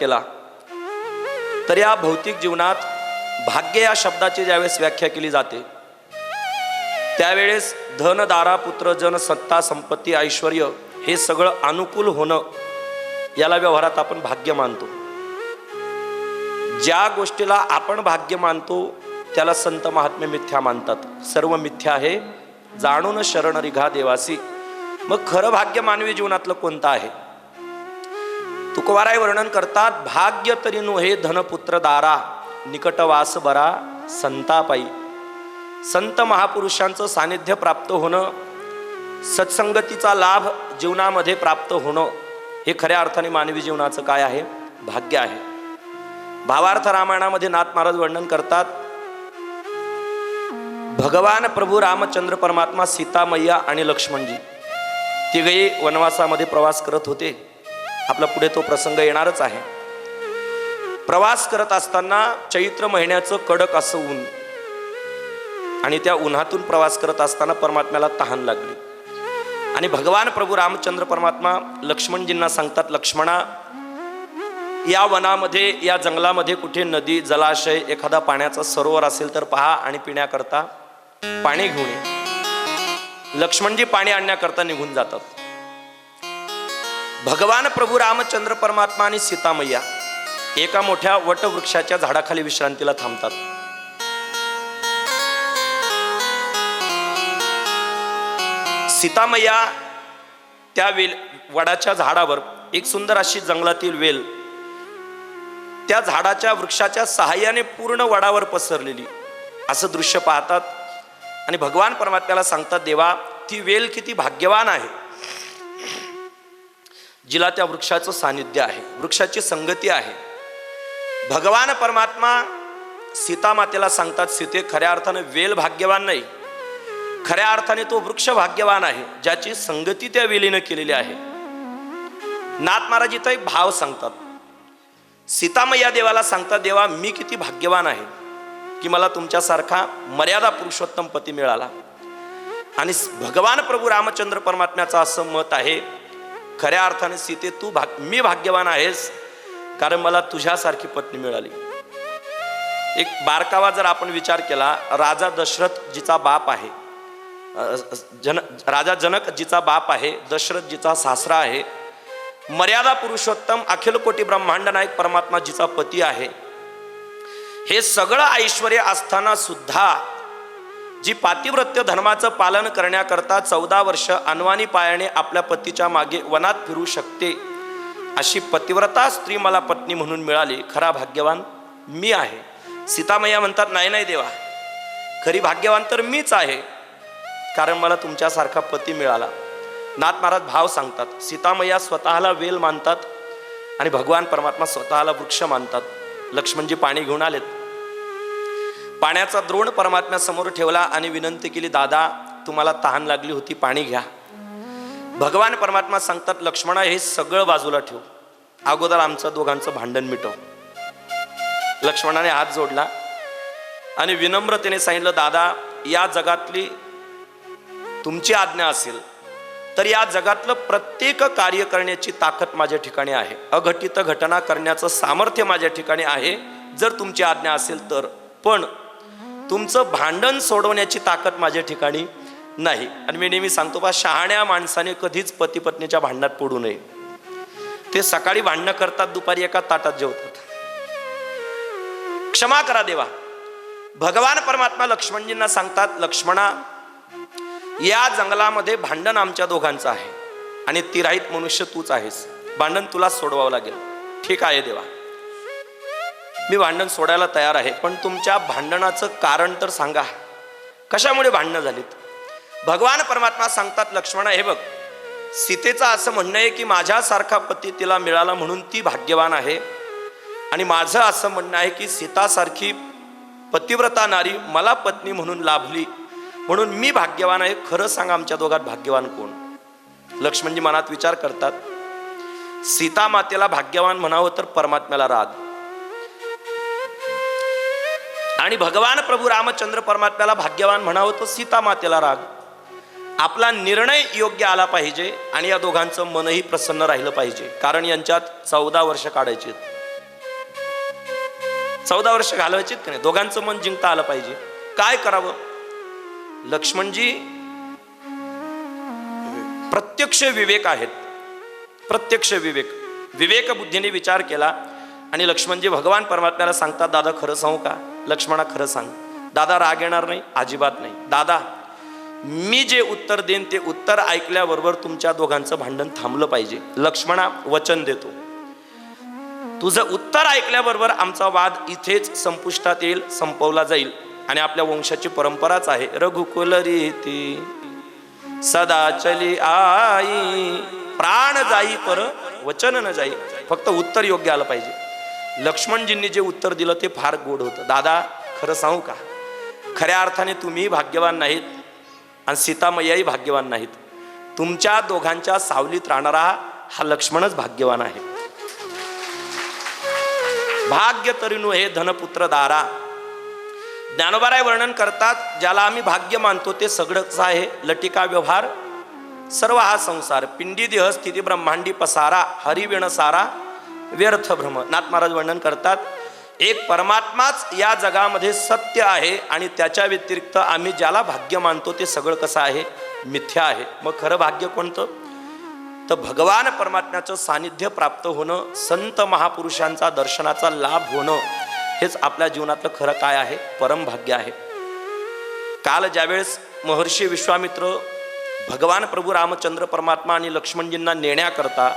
केला तर या भौतिक जीवनात भाग्य या शब्दाची ज्यावेळेस व्याख्या केली जाते त्यावेळेस धन, दारा, पुत्र, जन, सत्ता, संपत्ती, ऐश्वर्य हे सगळं अनुकूल होणं याला व्यवहारात आपण भाग्य मानतो. ज्या गोष्टीला आपण भाग्य मानतो त्याला संत महात्मे मिथ्या मानतात. सर्व मिथ्या आहे जाणून शरण रिघा देवासी. मग खरं भाग्य मानवी जीवनातलं कोणतं आहे? तुकोबाराय वर्णन करतात, भाग्य तरी नोहे धनपुत्र दारा, निकटवास बरा संतापाई. संत महापुरुषांचं सानिध्य प्राप्त होणं, सत्संगतीचा लाभ जीवनामध्ये प्राप्त होणं हे खऱ्या अर्थाने मानवी जीवनाचं काय आहे? भाग्य आहे. भावार्थ रामायणामध्ये नाथ महाराज वर्णन करतात, भगवान प्रभू रामचंद्र परमात्मा, सीता मैया आणि लक्ष्मणजी तिघे वनवासामध्ये प्रवास करत होते. आपला पुढे तो प्रसंग येणारच आहे. प्रवास करत असताना चैत्र महिन्याचं कडक असं ऊन आणि त्या उन्हातून प्रवास करत असताना परमात्म्याला तहान लागली आणि भगवान प्रभू रामचंद्र परमात्मा लक्ष्मणजींना सांगतात, लक्ष्मणा, या वनामध्ये या जंगलामध्ये कुठे नदी, जलाशय, एखादा पाण्याचा सरोवर असेल तर पहा आणि पिण्याकरता पाणी घेऊन ये. लक्ष्मणजी पाणी आणण्याकरता निघून जातात. भगवान प्रभू रामचंद्र परमात्मा आणि सीतामय्या एका मोठ्या वटवृक्षाच्या झाडाखाली विश्रांतीला थांबतात. सीतामय्या त्या वडाच्या झाडावर एक सुंदर अशी जंगलातील वेल त्या झाडाच्या वृक्षाच्या सहाय्याने पूर्ण वडावर पसरलेली असं दृश्य पाहतात आणि भगवान परमात्म्याला सांगतात, देवा, ती वेल किती भाग्यवान आहे जिला त्या वृक्षाचं सानिध्य आहे, वृक्षाची संगती आहे. भगवान परमात्मा सीता मातेला सांगतात, सीते, खऱ्या अर्थाने वेल भाग्यवान नाही, खऱ्या अर्थाने तो वृक्ष भाग्यवान आहे ज्याची संगती त्या वेलीनं केलेली आहे. नाथ महाराज इथं एक भाव सांगतात. सीतामय्या देवाला सांगतात, देवा, मी किती भाग्यवान आहे की मला तुमच्यासारखा मर्यादा पुरुषोत्तम पती मिळाला. आणि भगवान प्रभू रामचंद्र परमात्म्याचं असं मत आहे, खऱ्या अर्थाने सीते, मी भाग्यवान आहेस कारण मला तुझ्यासारखी पत्नी मिळाली. एक बारकावा जर आपण विचार केला, राजा दशरथ जिचा बाप आहे, राजा जनक जिचा बाप आहे, दशरथ जिचा सासरा आहे, मर्यादा पुरुषोत्तम अखिल कोटी ब्रह्मांड नायक परमात्मा जिचा पती आहे, हे सगळं ऐश्वर्य असताना सुद्धा जी पातिव्रत्य धर्माचं पालन करण्याकरता 14 वर्ष अनवाणी पायाने आपल्या पतीच्या मागे वनात फिरू शकते अशी पतिव्रता स्त्री मला पत्नी म्हणून मिळाली, खरा भाग्यवान मी आहे. सीतामय्या म्हणतात, नाही नाही देवा, खरी भाग्यवान तर मीच आहे कारण मला तुमच्यासारखा पती मिळाला. नाथ महाराज भाव सांगतात, सीतामय्या स्वतःला वेल मानतात आणि भगवान परमात्मा स्वतःला वृक्ष मानतात. लक्ष्मणजी पाणी घेऊन आलेत. पाण्याचा द्रोण परमात्म्यासमोर ठेवला आणि विनंती केली, दादा, तुम्हाला तहान लागली होती, पाणी घ्या. भगवान परमात्मा सांगतात, लक्ष्मणा, हे सगळं बाजूला ठेव, अगोदर आमचं दोघांचं भांडण मिटव. लक्ष्मणाने हात जोडला आणि विनम्रतेने सांगितलं, दादा, या जगातली तुमची आज्ञा असेल तर या जगातलं प्रत्येक कार्य करण्याची ताकद माझ्या ठिकाणी आहे, अघटित घटना करण्याचं सामर्थ्य माझ्या ठिकाणी आहे जर तुमची आज्ञा असेल तर, पण तुमचं भांडण सोडवण्याची ताकद माझ्या ठिकाणी नाही. आणि मी नेहमी सांगतो बा, शहाण्या माणसाने कधीच पती पत्नीच्या भांडणात पडू नये. ते सकाळी भांडणं करतात, दुपारी एका ताटात जेवतात. क्षमा करा देवा. भगवान परमात्मा लक्ष्मणजींना सांगतात, लक्ष्मणा, या जंगलामध्ये भांडण आमच्या दोघांचं आहे आणि तिराहित मनुष्य तूच आहेस, भांडण तुला सोडवावं लागेल. ठीक आहे देवा, मी भांडण सोडायला तयार आहे, पण तुमच्या भांडणाचं कारण तर सांगा, कशामुळे भांडणं झालीत? भगवान परमात्मा सांगतात, लक्ष्मणा, हे बघ, सीतेचं असं म्हणणं आहे की माझ्यासारखा पती तिला मिळाला म्हणून ती भाग्यवान आहे, आणि माझं असं म्हणणं आहे की सीतासारखी पतिव्रता नारी मला पत्नी म्हणून लाभली म्हणून मी भाग्यवान आहे. खरं सांगा, आमच्या दोघात भाग्यवान कोण? लक्ष्मणजी मनात विचार करतात, सीता मातेला भाग्यवान म्हणावं तर परमात्म्याला राग, आणि भगवान प्रभू रामचंद्र परमात्म्याला भाग्यवान म्हणावं तर सीता मातेला राग. आपला निर्णय योग्य आला पाहिजे आणि या दोघांचं मनही प्रसन्न राहिलं पाहिजे, कारण यांच्यात 14 वर्ष काढायची. 14 वर्ष घालवायची की नाही, दोघांचं मन जिंकता आलं पाहिजे. काय करावं? लक्ष्मणजी प्रत्यक्ष विवेक आहेत, प्रत्यक्ष विवेक बुद्धीने विचार केला आणि लक्ष्मणजी भगवान परमात्म्याला सांगतात, दादा खरं सांगू का? लक्ष्मणा खरं सांग. दादा राग येणार नाही? अजिबात नाही. दादा मी जे उत्तर देईन ते उत्तर ऐकल्याबरोबर तुमच्या दोघांचं भांडण थांबलं पाहिजे. लक्ष्मणा वचन देतो, तुझं उत्तर ऐकल्याबरोबर आमचा वाद इथेच संपुष्टात येईल, संपवला जाईल. आणि आपल्या वंशाची परंपराच आहे, रघुकुल रीती सदा चली आई, प्राण जाई पर वचन न जाई. फक्त उत्तर योग्य आलं पाहिजे. लक्ष्मणजींनी जे उत्तर दिलं ते फार गोड होतं. दादा खरं सांगू का? खऱ्या अर्थाने तुम्ही भाग्यवान नाहीत आणि सीतामय्याही भाग्यवान नाहीत. तुमच्या दोघांच्या सावलीत राहणारा हा लक्ष्मणच भाग्यवान आहे. भाग्य तरी हे धनपुत्र दारा. ज्ञानोबाराय वर्णन करतात, ज्याला आम्ही भाग्य मानतो ते सगळंच आहे. लटिका व्यवहार सर्व हा संसार, पिंडी देह स्थिती ब्रह्मांडी पसारा, हरिविण सारा व्यर्थ भ्रम. नाथ महाराज वर्णन करतात, एक परमात्माच या जगामध्ये सत्य आहे आणि त्याच्या व्यतिरिक्त आम्ही ज्याला भाग्य मानतो ते सगळं कसं आहे? मिथ्या आहे. मग खरं भाग्य कोणतं? तर भगवान परमात्म्याचं सानिध्य प्राप्त होणं, संत महापुरुषांचा दर्शनाचा लाभ होणं, हेच आपल्या जीवनातलं खरं काय आहे? परम भाग्य आहे. काल ज्यावेळेस महर्षी विश्वामित्र भगवान प्रभू रामचंद्र परमात्मा आणि लक्ष्मणजींना नेण्याकरता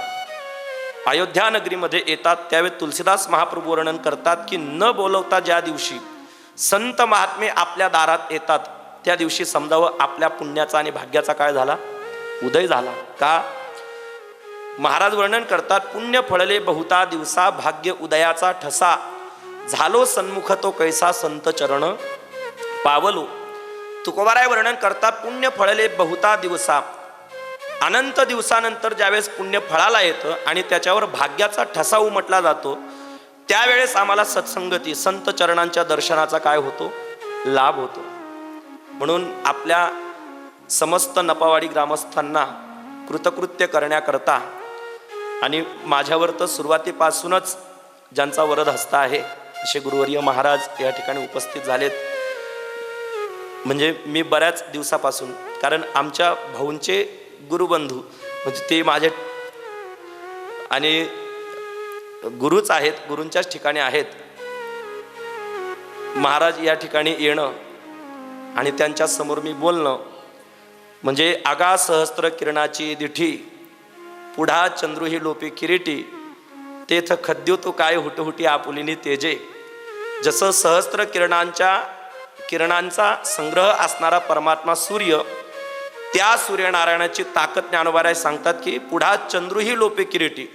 अयोध्या नगरीमध्ये येतात, त्यावेळी तुलसीदास महाप्रभू वर्णन करतात की न बोलवता ज्या दिवशी संत महात्मे आपल्या दारात येतात त्या दिवशी समजावं आपल्या पुण्याचा आणि भाग्याचा काय झाला? उदय झाला. का? महाराज वर्णन करतात, पुण्य फळले बहुता दिवसा, भाग्य उदयाचा ठसा, झालो सन्मुख तो कैसा संत चरण पावलो. तुकोबाराय वर्णन करतात, पुण्य फळले बहुता दिवसा, अनंत दिवसानंतर ज्यावेळेस पुण्य फळाला येतं आणि त्याच्यावर भाग्याचा ठसा उमटला जातो, त्यावेळेस आम्हाला सत्संगती संत चरणांच्या दर्शनाचा काय होतो? लाभ होतो. म्हणून आपल्या समस्त नपावाडी ग्रामस्थांना कृतकृत्य करण्याकरता आणि माझ्यावर तर सुरुवातीपासूनच ज्यांचा वरद हस्ता आहे असे गुरुवर्य महाराज या ठिकाणी उपस्थित झालेत. म्हणजे मी बऱ्याच दिवसापासून, कारण आमच्या भाऊंचे गुरुबंधू म्हणजे ते माझे आणि गुरुच आहेत, गुरूंच्याच ठिकाणी आहेत. महाराज या ठिकाणी येणं आणि त्यांच्या समोर मी बोलणं म्हणजे आगा सहस्त्र किरणाची दिठी, पुढा चंद्रू ही लोपी किरीटी, तेथ खद्यो तो काय हुटहुटी आपुलिनी तेजे. जसं सहस्त्र किरणांचा संग्रह असणारा परमात्मा सूर्य, त्या सूर्यनारायणाची ताकद ज्ञानोबाराय सांगतात की पुढा चंद्रू ही लोपे किरीटी,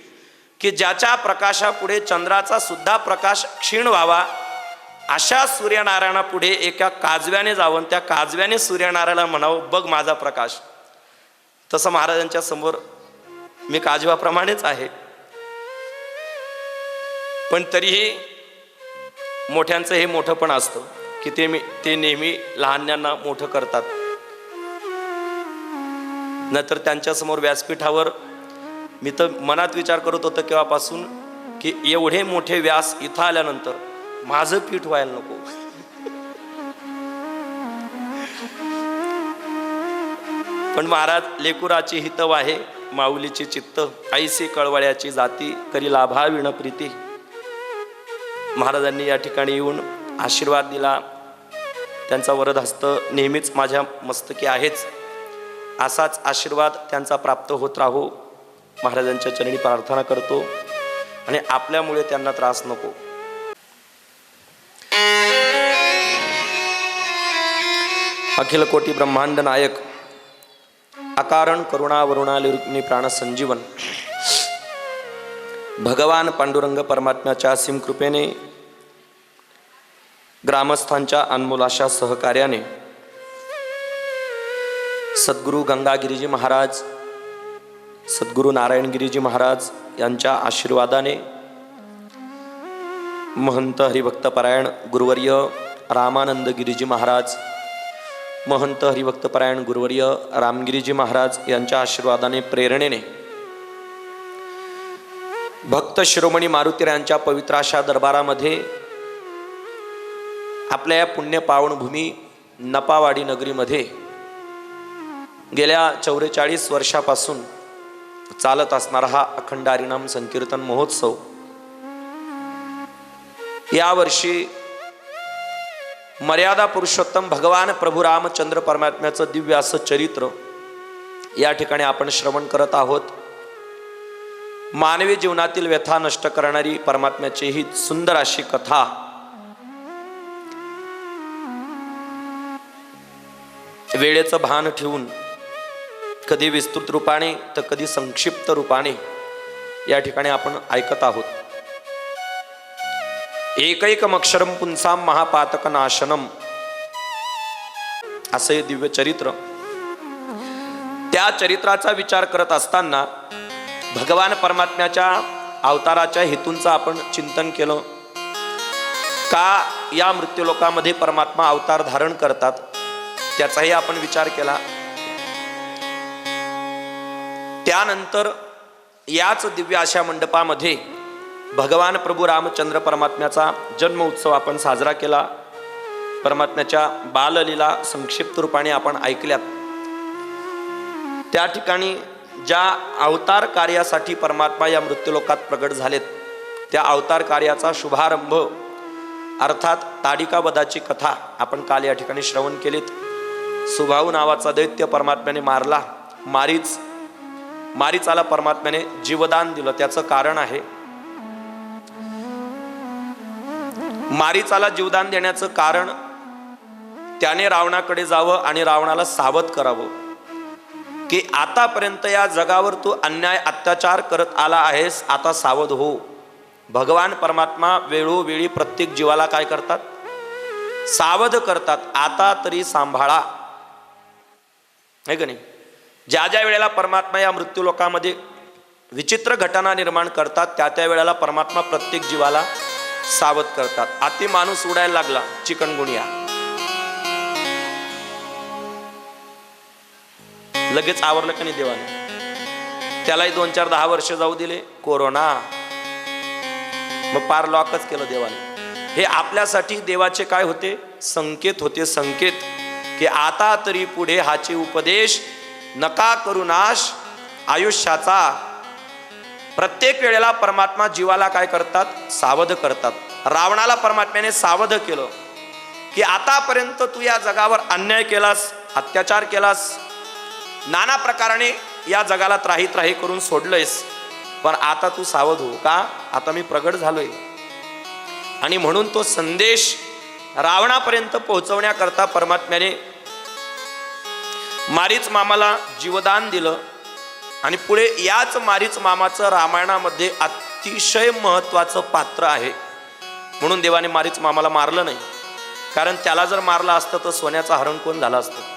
की ज्याच्या प्रकाशापुढे चंद्राचा सुद्धा प्रकाश क्षीण व्हावा, अशा सूर्यनारायणापुढे एका काजव्याने जावं, त्या काजव्याने सूर्यनारायणाला म्हणावं बघ माझा प्रकाश. तसं महाराजांच्या समोर मी काजव्याप्रमाणेच आहे. पण तरीही मोठ्यांचं हे मोठं पण असतं की ते नेहमी लहान्यांना मोठं करतात. नंतर त्यांच्यासमोर व्यासपीठावर मी तर मनात विचार करत होतो केव्हापासून की एवढे मोठे व्यास इथं आल्यानंतर माझं पीठ व्हायला नको. पण महाराज, लेकुराची हितव आहे माऊलीची चित्त, ऐसी कळवळ्याची जाती, करी लाभा विण प्रीती. महाराजांनी या ठिकाणी येऊन आशीर्वाद दिला. त्यांचा वरद हस्त नेहमीच माझ्या मस्तकी आहेच. असाच आशीर्वाद त्यांचा प्राप्त होत राहो महाराजांच्या चरणी प्रार्थना करतो आणि आपल्यामुळे त्यांना त्रास नको. अखिल कोटी ब्रह्मांड नायक, अकारण करुणा वरुणाली रुक्मिणी प्राण संजीवन, भगवान पांडुरंग परमात्म्याच्या असीम कृपेने, ग्रामस्थांच्या अनमोल अशा सहकार्याने, सद्गुरु गंगागिरीजी महाराज, सद्गुरु नारायणगिरीजी महाराज यांच्या आशीर्वादाने, महंत हरिभक्तपरायण गुरुवर्य रामानंद गिरीजी महाराज, महंत हरिभक्तपरायण गुरुवर्य रामगिरीजी महाराज यांच्या आशीर्वादाने, प्रेरणेने, भक्त शिरोमणी मारुतीरायांच्या पवित्र अशा दरबारामध्ये आपल्या या पुण्य पावनभूमी नपावाडी नगरीमध्ये गेल्या 44 वर्षापासून चालत असणारा हा अखंड हरिनाम संकीर्तन महोत्सव यावर्षी मर्यादा पुरुषोत्तम भगवान प्रभू रामचंद्र परमात्म्याचं दिव्य असं चरित्र या ठिकाणी आपण श्रवण करत आहोत. मानवी जीवनातील व्यथा नष्ट करणारी परमात्म्याची ही सुंदर अशी कथा वेळेचं भान ठेवून कधी विस्तृत रूपाने तर कधी संक्षिप्त रूपाने या ठिकाणी आपण ऐकत आहोत. एकैकम अक्षरम पुंसाम महापातक नाशनम असे हे दिव्य चरित्र. त्या चरित्राचा विचार करत असताना भगवान परमात्म्याच्या अवताराच्या हेतूंचं आपण चिंतन केलं. का या मृत्यूलोकामध्ये परमात्मा अवतार धारण करतात त्याचाही आपण विचार केला. त्यानंतर याच दिव्य अशा मंडपामध्ये भगवान प्रभू रामचंद्र परमात्म्याचा जन्म उत्सव आपण साजरा केला. परमात्म्याच्या बाललीला संक्षिप्त रूपाने आपण ऐकल्यात. त्या ठिकाणी ज्या अवतार कार्यासाठी परमात्मा या मृत्यूलोकात प्रगट झालेत त्या अवतार कार्याचा शुभारंभ अर्थात ताडिकावधाची कथा आपण काल या ठिकाणी श्रवण केलीत. सुभाऊ नावाचा दैत्य परमात्म्याने मारला. मारीचाला परमात्म्याने जीवदान दिलं. त्याचं कारण आहे, मारीचाला जीवदान देण्याचं कारण त्याने रावणाकडे जावं आणि रावणाला सावध करावं की आतापर्यंत या जगावर तू अन्याय अत्याचार करत आला आहेस, आता सावध हो. भगवान परमात्मा वेळोवेळी प्रत्येक जीवाला काय करतात? सावध करतात. आता तरी सांभाळा, आहे का नाही? ज्या ज्या वेळेला परमात्मा या मृत्यूलोकामध्ये विचित्र घटना निर्माण करतात त्या त्या वेळेला परमात्मा प्रत्येक जीवाला सावध करतात. अति माणूस उडायला लागला, चिकनगुनिया, लगेच आवरलं का नाही देवाने? त्यालाही 2-4-10 वर्ष जाऊ दिले. कोरोना, मग पार लॉकच केलं देवाने. हे आपल्यासाठी देवाचे काय होते? संकेत होते. संकेत की आता तरी पुढे हाचे उपदेश नका करू नाश आयुष्याचा. प्रत्येक वेळेला परमात्मा जीवाला काय करतात? सावध करतात. रावणाला परमात्म्याने सावध केलं की आतापर्यंत तू या जगावर अन्याय केलास, अत्याचार केलास, नाना प्रकाराने या जगाला त्राही करून सोडलंयस, पण आता तू सावध हो. का? आता मी प्रगट झालोय. आणि म्हणून तो संदेश रावणापर्यंत पोहोचवण्याकरता परमात्म्याने मारीच मामाला जीवदान दिलं. आणि पुढे याच मारीच मामाचं रामायणामध्ये अतिशय महत्वाचं पात्र आहे. म्हणून देवाने मारीच मामाला मारलं नाही, कारण त्याला जर मारलं असतं तर सोन्याचं हरण कोण झालं असतं?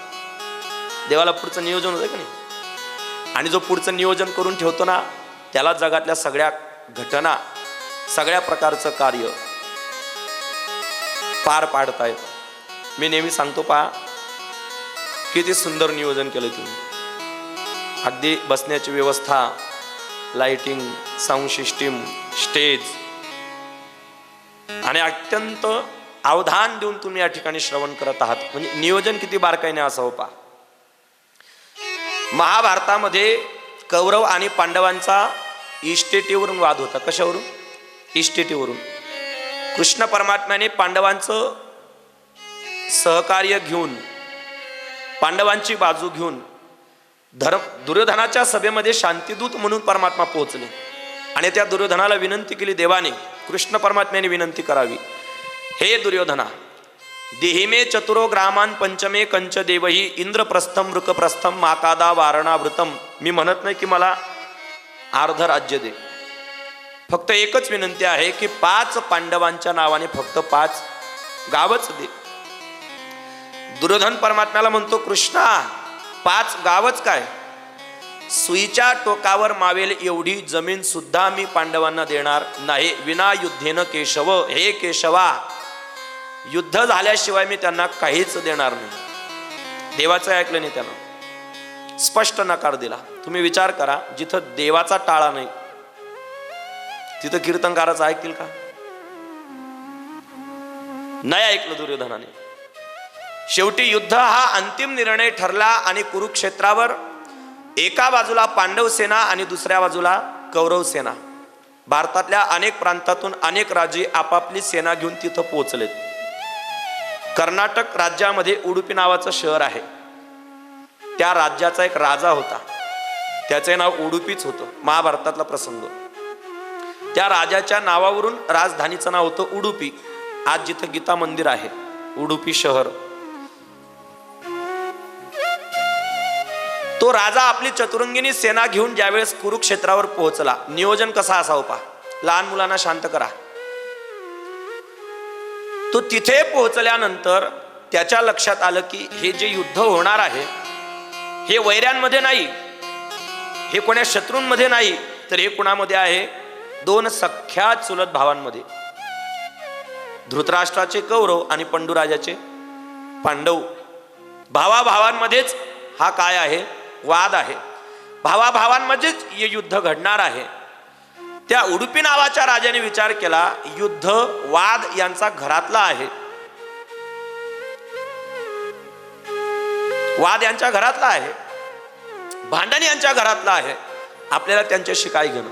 देवाला पुढचं नियोजन होतं की नाही? आणि जो पुढचं नियोजन करून ठेवतो ना त्याला जगातल्या सगळ्या घटना, सगळ्या प्रकारचं कार्य पार पाडता येतं. मी नेहमी सांगतो, पहा किती सुंदर नियोजन केलं तुम्ही. अगदी बसण्याची व्यवस्था, लाइटिंग, साऊंड सिस्टीम, स्टेज, आणि अत्यंत अवधान देऊन तुम्ही या ठिकाणी श्रवण करत आहात. म्हणजे नियोजन किती बारकाईने असावं पहा. महाभारतामध्ये कौरव आणि पांडवांचा इस्टेटीवरून वाद होता. कशावरून? इस्टेटीवरून. कृष्ण परमात्म्याने पांडवांचं सहकार्य घेऊन, पांडवांची बाजू घेऊन दुर्योधनाच्या सभेमध्ये शांतिदूत म्हणून परमात्मा पोहोचले. आणि त्या दुर्योधनाला विनंती केली देवाने, कृष्ण परमात्म्याने विनंती करावी, हे दुर्योधना, देहिमे चतुरो ग्रामान पंचमे कंच देवही इंद्रप्रस्थम मृकप्रस्थम माकादा वारणावृतम. मी म्हणत नाही की मला अर्ध राज्य दे, फक्त एकच विनंती आहे की 5 पांडवांच्या नावाने फक्त 5 गावच दे. दुर्योधन परमात्म्याला म्हणतो, कृष्णा 5 गावच काय, सुईच्या टोकावर मावेल एवढी जमीन सुद्धा मी पांडवांना देणार नाही. विना युद्धेन केशव, हे केशवा, युद्ध झाल्याशिवाय मी त्यांना काहीच देणार नाही. देवाचं ऐकलं नाही त्यानं, स्पष्ट नकार दिला. तुम्ही विचार करा, जिथं देवाचा टाळा नाही तिथं कीर्तनकाराचं ऐकतील का? नाही ऐकलं दुर्योधनाने. शेवटी युद्ध हा अंतिम निर्णय ठरला आणि कुरुक्षेत्रावर एका बाजूला पांडव सेना आणि दुसऱ्या बाजूला कौरव सेना. भारतातल्या अनेक प्रांतातून अनेक राजे आपापली सेना घेऊन तिथं पोहोचलेत. कर्नाटक राज्यामध्ये उडुपी नावाचं शहर आहे. त्या राज्याचा एक राजा होता, त्याचे नाव उडुपीच होतं. महाभारतातला प्रसंग. त्या राजाच्या नावावरून राजधानीचं नाव होतं उडुपी. आज जिथं गीता मंदिर आहे, उडुपी शहर. तो राजा आपली चतुरंगिनी सेना घेऊन ज्यावेळेस कुरुक्षेत्रावर पोहोचला, नियोजन कसा असावं पहा. लहान मुलांना शांत करा. तो तिथे पोहोचल्यानंतर त्याच्या लक्षात आलं की हे जे युद्ध होणार आहे हे वैऱ्यांमध्ये नाही, हे कोण्या शत्रूंमध्ये नाही, तर हे कुणामध्ये आहे? दोन सख्या चुलत भावांमध्ये. धृतराष्ट्राचे कौरव आणि पंडुराजाचे पांडव. भावाभावांमध्येच हा काय आहे? वाद आहे. भावाभावांमध्येच हे युद्ध घडणार आहे. त्या उडुपी नावाच्या राजाने विचार केला, युद्ध वाद यांचा घरातला आहे, वाद यांच्या घरातला आहे, भांडण यांच्या घरातला आहे, आपल्याला त्यांच्याशी काय घेणं.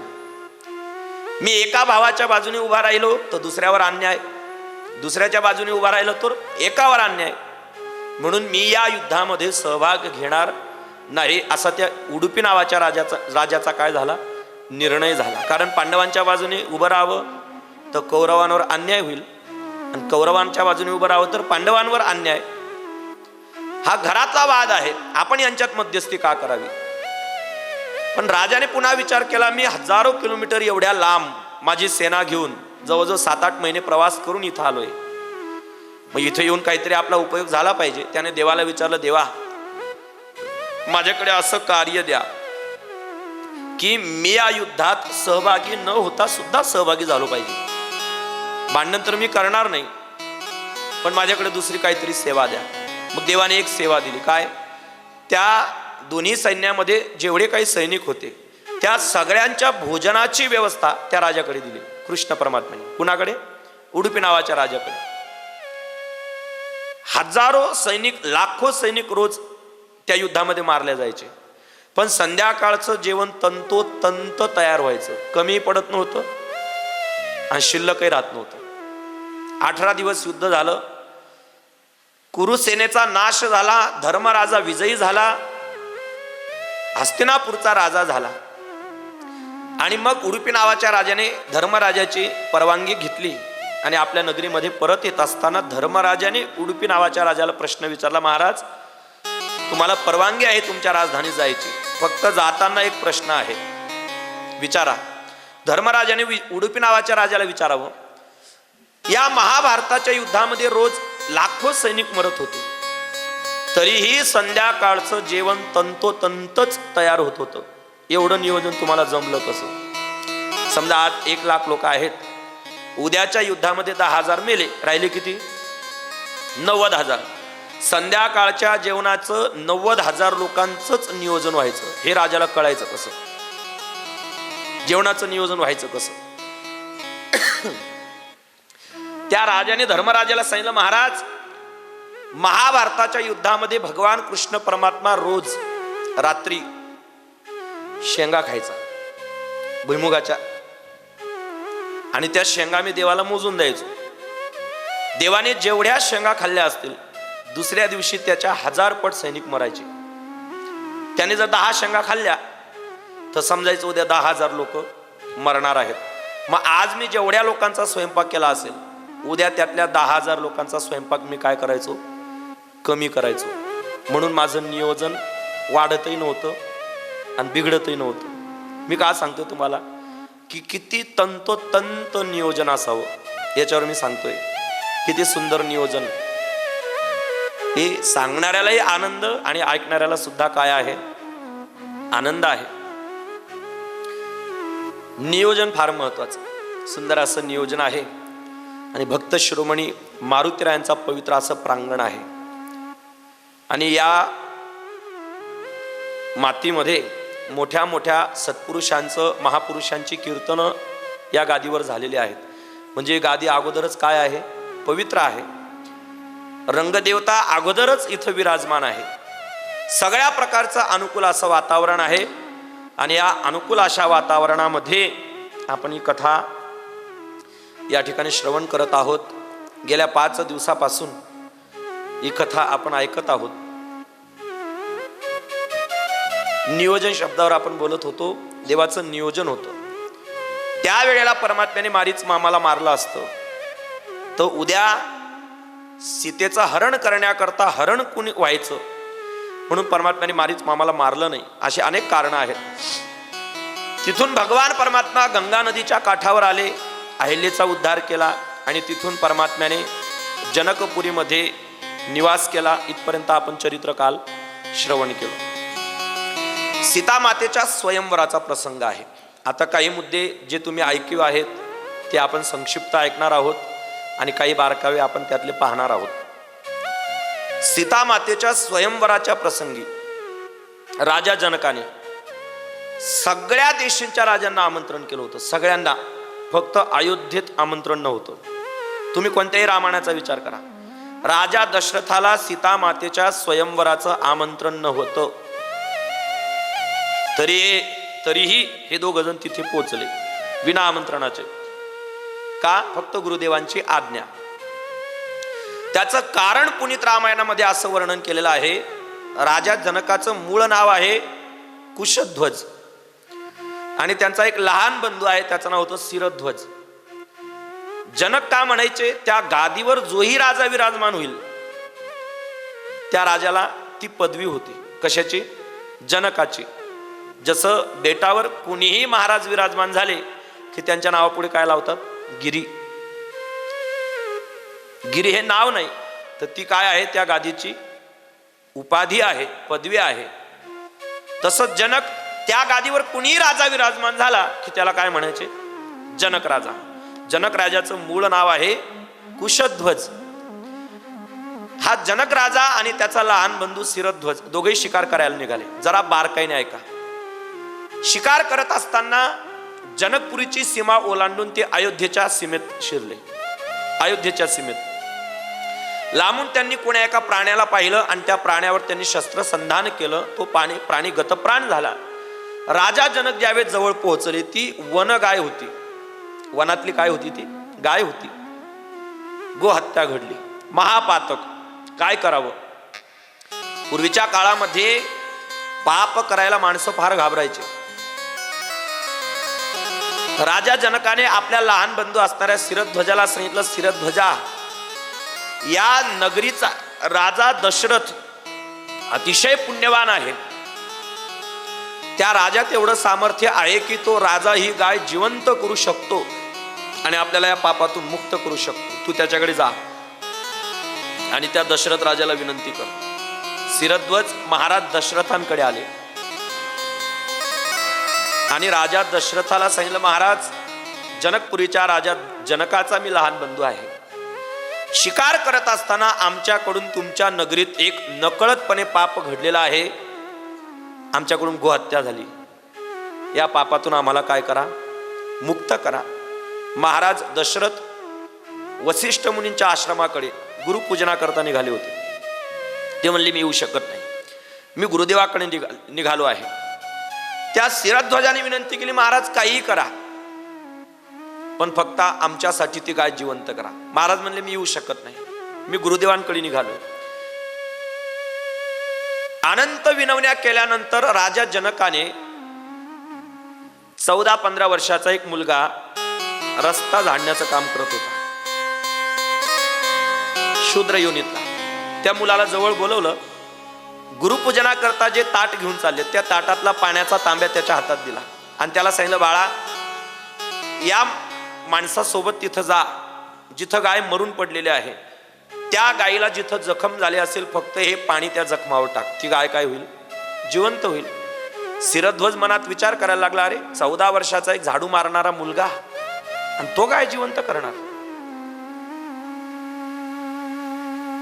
मी एका भावाच्या बाजूने उभा राहिलो तर दुसऱ्यावर अन्याय, दुसऱ्याच्या बाजूने उभा राहिलो तर एकावर अन्याय, म्हणून मी या युद्धामध्ये सहभाग घेणार नाही, असा त्या उडुपी नावाच्या राजाचा काय झाला? निर्णय झाला. कारण पांडवांच्या बाजूने उभं राहावं तर कौरवांवर अन्याय होईल, आणि कौरवांच्या बाजूने उभं राहावं तर पांडवांवर अन्याय. हा घरातला वाद आहे, आपण यांच्यात मध्यस्थी का करावी? पण राजाने पुन्हा विचार केला, मी हजारो किलोमीटर एवढ्या लांब माझी सेना घेऊन जवळजवळ 7-8 महिने प्रवास करून इथं आलोय, मग इथे येऊन काहीतरी आपला उपयोग झाला पाहिजे. त्याने देवाला विचारलं, देवा माझ्याकडे असं कार्य द्या की मी या युद्धात सहभागी न होता सुद्धा सहभागी झालो पाहिजे. भांडण तर मी करणार नाही, पण माझ्याकडे दुसरी काहीतरी सेवा द्या. मग देवाने एक सेवा दिली. काय? त्या दोन्ही सैन्यामध्ये जेवढे काही सैनिक होते त्या सगळ्यांच्या भोजनाची व्यवस्था त्या राजाकडे दिली, कृष्ण परमात्म्याने. कुणाकडे? उडुपी नावाच्या राजाकडे. हजारो सैनिक, लाखो सैनिक रोज त्या युद्धामध्ये मारले जायचे, पण संध्याकाळचं जेवण तंतोतंत तयार व्हायचं, कमी पडत नव्हतं आणि शिल्लकही राहत नव्हतं. 18 दिवस युद्ध झालं, कुरुसेनेचा नाश झाला, धर्मराजा विजयी झाला, हस्तिनापूरचा राजा झाला. आणि मग उडुपी नावाच्या राजाने धर्मराजाची परवानगी घेतली आणि आपल्या नगरीमध्ये परत येत असताना धर्मराजाने उडुपी नावाच्या राजाला प्रश्न विचारला, महाराज तुम्हाला परवानगी आहे तुमच्या राजधानीत जायची, फक्त जाताना एक प्रश्न आहे, विचारा. धर्मराजाने उडुपी नावाच्या राजाला विचारावं, या महाभारताच्या युद्धामध्ये रोज लाखो सैनिक मरत होते, तरीही संध्याकाळचं जेवण तंतोतंतच तयार होत होतं, एवढं नियोजन तुम्हाला जमलं कसं? समजा आज 1 लाख लोक आहेत, उद्याच्या युद्धामध्ये 10,000 मेले, राहिले किती? 90,000. संध्याकाळच्या जेवणाचं 90,000 लोकांचंच नियोजन व्हायचं. हे राजाला कळायचं कसं? जेवणाचं नियोजन व्हायचं कसं? त्या राजाने धर्मराजाला सांगितलं, महाराज महाभारताच्या युद्धामध्ये भगवान कृष्ण परमात्मा रोज रात्री शेंगा खायचा भुईमुगाच्या, आणि त्या शेंगा मी देवाला मोजून द्यायचो. देवाने जेवढ्या शेंगा खाल्ल्या असतील दुसऱ्या दिवशी त्याच्या 1000 पट सैनिक मरायचे. त्याने जर 10 शेंगा खाल्ल्या तर समजायचं उद्या 10,000 लोक मरणार आहेत. मग आज मी जेवढ्या लोकांचा स्वयंपाक केला असेल, उद्या त्यातल्या 10,000 लोकांचा स्वयंपाक मी काय करायचो? कमी करायचो. म्हणून माझं नियोजन वाढतही नव्हतं आणि बिघडतही नव्हतं. मी काय सांगतो तुम्हाला की किती तंतोतंत नियोजन असावं, याच्यावर मी सांगतोय. किती सुंदर नियोजन. हे सांगणाऱ्यालाही आनंद आणि ऐकणाऱ्याला सुद्धा काय आहे? आनंद आहे. नियोजन फार महत्वाचं, सुंदर असं नियोजन आहे. आणि भक्त शिरोमणी मारुतीरायांचा पवित्र असं प्रांगण आहे. आणि या मातीमध्ये मोठ्या मोठ्या सत्पुरुषांचं, महापुरुषांची कीर्तनं या गादीवर झालेली आहेत. म्हणजे गादी अगोदरच काय आहे? पवित्र आहे. रंगदेवता अगोदरच इथं विराजमान आहे. सगळ्या प्रकारचं अनुकूल असं वातावरण आहे. आणि या अनुकूल अशा वातावरणामध्ये आपण ही कथा या ठिकाणी श्रवण करत आहोत. गेल्या 5 दिवसापासून ही कथा आपण ऐकत आहोत. नियोजन शब्दावर आपण बोलत होतो. देवाचं नियोजन होतं. त्यावेळेला परमात्म्याने मारीच मामाला मारलं असतं तर उद्या सीतेचं हरण करण्याकरता हरण कुणी व्हायचं म्हणून परमात्म्याने मारीच मामाला मारलं नाही. अशी अनेक कारणं आहेत. तिथून भगवान परमात्मा गंगा नदीच्या काठावर आले, अहिल्याचा उद्धार केला आणि तिथून परमात्म्याने जनकपुरीमध्ये निवास केला. इथपर्यंत आपण चरित्रकाल श्रवण केलं. सीता मातेच्या स्वयंवराचा प्रसंग आहे. आता काही मुद्दे जे तुम्ही ऐकू आहेत ते आपण संक्षिप्त ऐकणार आहोत आणि काही बारकावे आपण त्यातले पाहणार आहोत. सीता मातेच्या स्वयंवराच्या प्रसंगी राजा जनकाने सगळ्या देशांच्या राजांना आमंत्रण केलं होतं. सगळ्यांना, फक्त अयोध्येत आमंत्रण नव्हतं. तुम्ही कोणत्याही रामायणाचा विचार करा, राजा दशरथाला सीता मातेच्या स्वयंवराचं आमंत्रण नव्हतं. तरीही हे 2 जण तिथे पोहोचले विना आमंत्रणाचे. का? फक्त गुरुदेवांची आज्ञा. त्याचं कारण पुनीत रामायणामध्ये असं वर्णन केलेलं आहे. राजा जनकाचं मूळ नाव आहे कुशध्वज आणि त्यांचा एक लहान बंधू आहे, त्याचं नाव होतं शिरध्वज. जनक का म्हणायचे? त्या गादीवर जोही राजा विराजमान होईल त्या राजाला ती पदवी होती. कशाची? जनकाची. जसं बेटावर कुणीही महाराज विराजमान झाले की त्यांच्या नावापुढे काय लावतात? गिरी. गिरी हे नाव नाही तर ती काय आहे? त्या गादीची उपाधी आहे, पदवी आहे. तसंच जनक, त्या गादीवर कुणीही राजा विराजमान झाला की त्याला काय म्हणायचे? जनक राजा. जनक राजाचं मूळ नाव आहे कुशध्वज. हा जनक राजा आणि त्याचा लहान बंधू शिरध्वज दोघेही शिकार करायला निघाले. जरा बारकाईने ऐका. शिकार करत असताना जनकपुरीची सीमा ओलांडून ते अयोध्येच्या सीमेत शिरले. अयोध्येच्या सीमेत लांबून त्यांनी कोण्या एका प्राण्याला पाहिलं आणि त्या प्राण्यावर त्यांनी शस्त्रसंधान केलं. तो प्राणी गतप्राण झाला. राजा जनक ज्यावेळेस जवळ पोहोचले, ती वनगाय होती. वनातली काय होती? ती गाय होती. गोहत्या घडली. महापातक. काय करावं? पूर्वीच्या काळामध्ये पाप करायला माणसं फार घाबरायचे. राजा जनकाने आपल्या लहान बंधू असणाऱ्या शिरध्वजाला सांगितलं, शिरध्वजा, या नगरीचा राजा दशरथ अतिशय पुण्यवान आहे. त्या राजात एवढं सामर्थ्य आहे की तो राजा ही गाय जिवंत करू शकतो आणि आपल्याला या पापातून मुक्त करू शकतो. तू त्याच्याकडे जा आणि त्या दशरथ राजाला विनंती कर. शिरध्वज महाराज दशरथांकडे आले आणि राजा दशरथाला सांगितलं, महाराज, जनकपुरीच्या राजा जनकाचा मी लहान बंधू आहे. शिकार करत असताना आमच्याकडून तुमच्या नगरीत एक नकळतपणे पाप घडलेला आहे. आमच्याकडून गोहत्या झाली. या पापातून आम्हाला काय करा? मुक्त करा. महाराज दशरथ वसिष्ठ मुनींच्या आश्रमाकडे गुरुपूजना करता निघाले होते. ते म्हणले, मी येऊ शकत नाही, मी गुरुदेवाकडे निघालो आहे. त्या शिरध्वजाने विनंती केली, महाराज काहीही करा पण फक्त आमच्यासाठी ती गाय जिवंत करा. महाराज म्हणले, मी येऊ शकत नाही, मी गुरुदेवांकडे निघालो. अनंत विनवण्या केल्यानंतर राजा जनकाने 14-15 वर्षाचा एक मुलगा रस्ता झाडण्याचं काम करत होता, शूद्र योनीतला. त्या मुलाला जवळ बोलवलं. गुरुपूजना करता जे ताट घेऊन चालले त्या ताटातला पाण्याचा तांब्या त्याच्या हातात दिला आणि त्याला सांगितलं, बाळा, या माणसासोबत तिथं जा जिथं गाय मरून पडलेली आहे. त्या गायीला जिथं जखम झाली असेल फक्त हे पाणी त्या जखमावर टाक. ती गाय काय होईल? जिवंत होईल. शिरध्वज मनात विचार करायला लागला, अरे 14 वर्षाचा एक झाडू मारणारा मुलगा आणि तो गाय जिवंत करणार.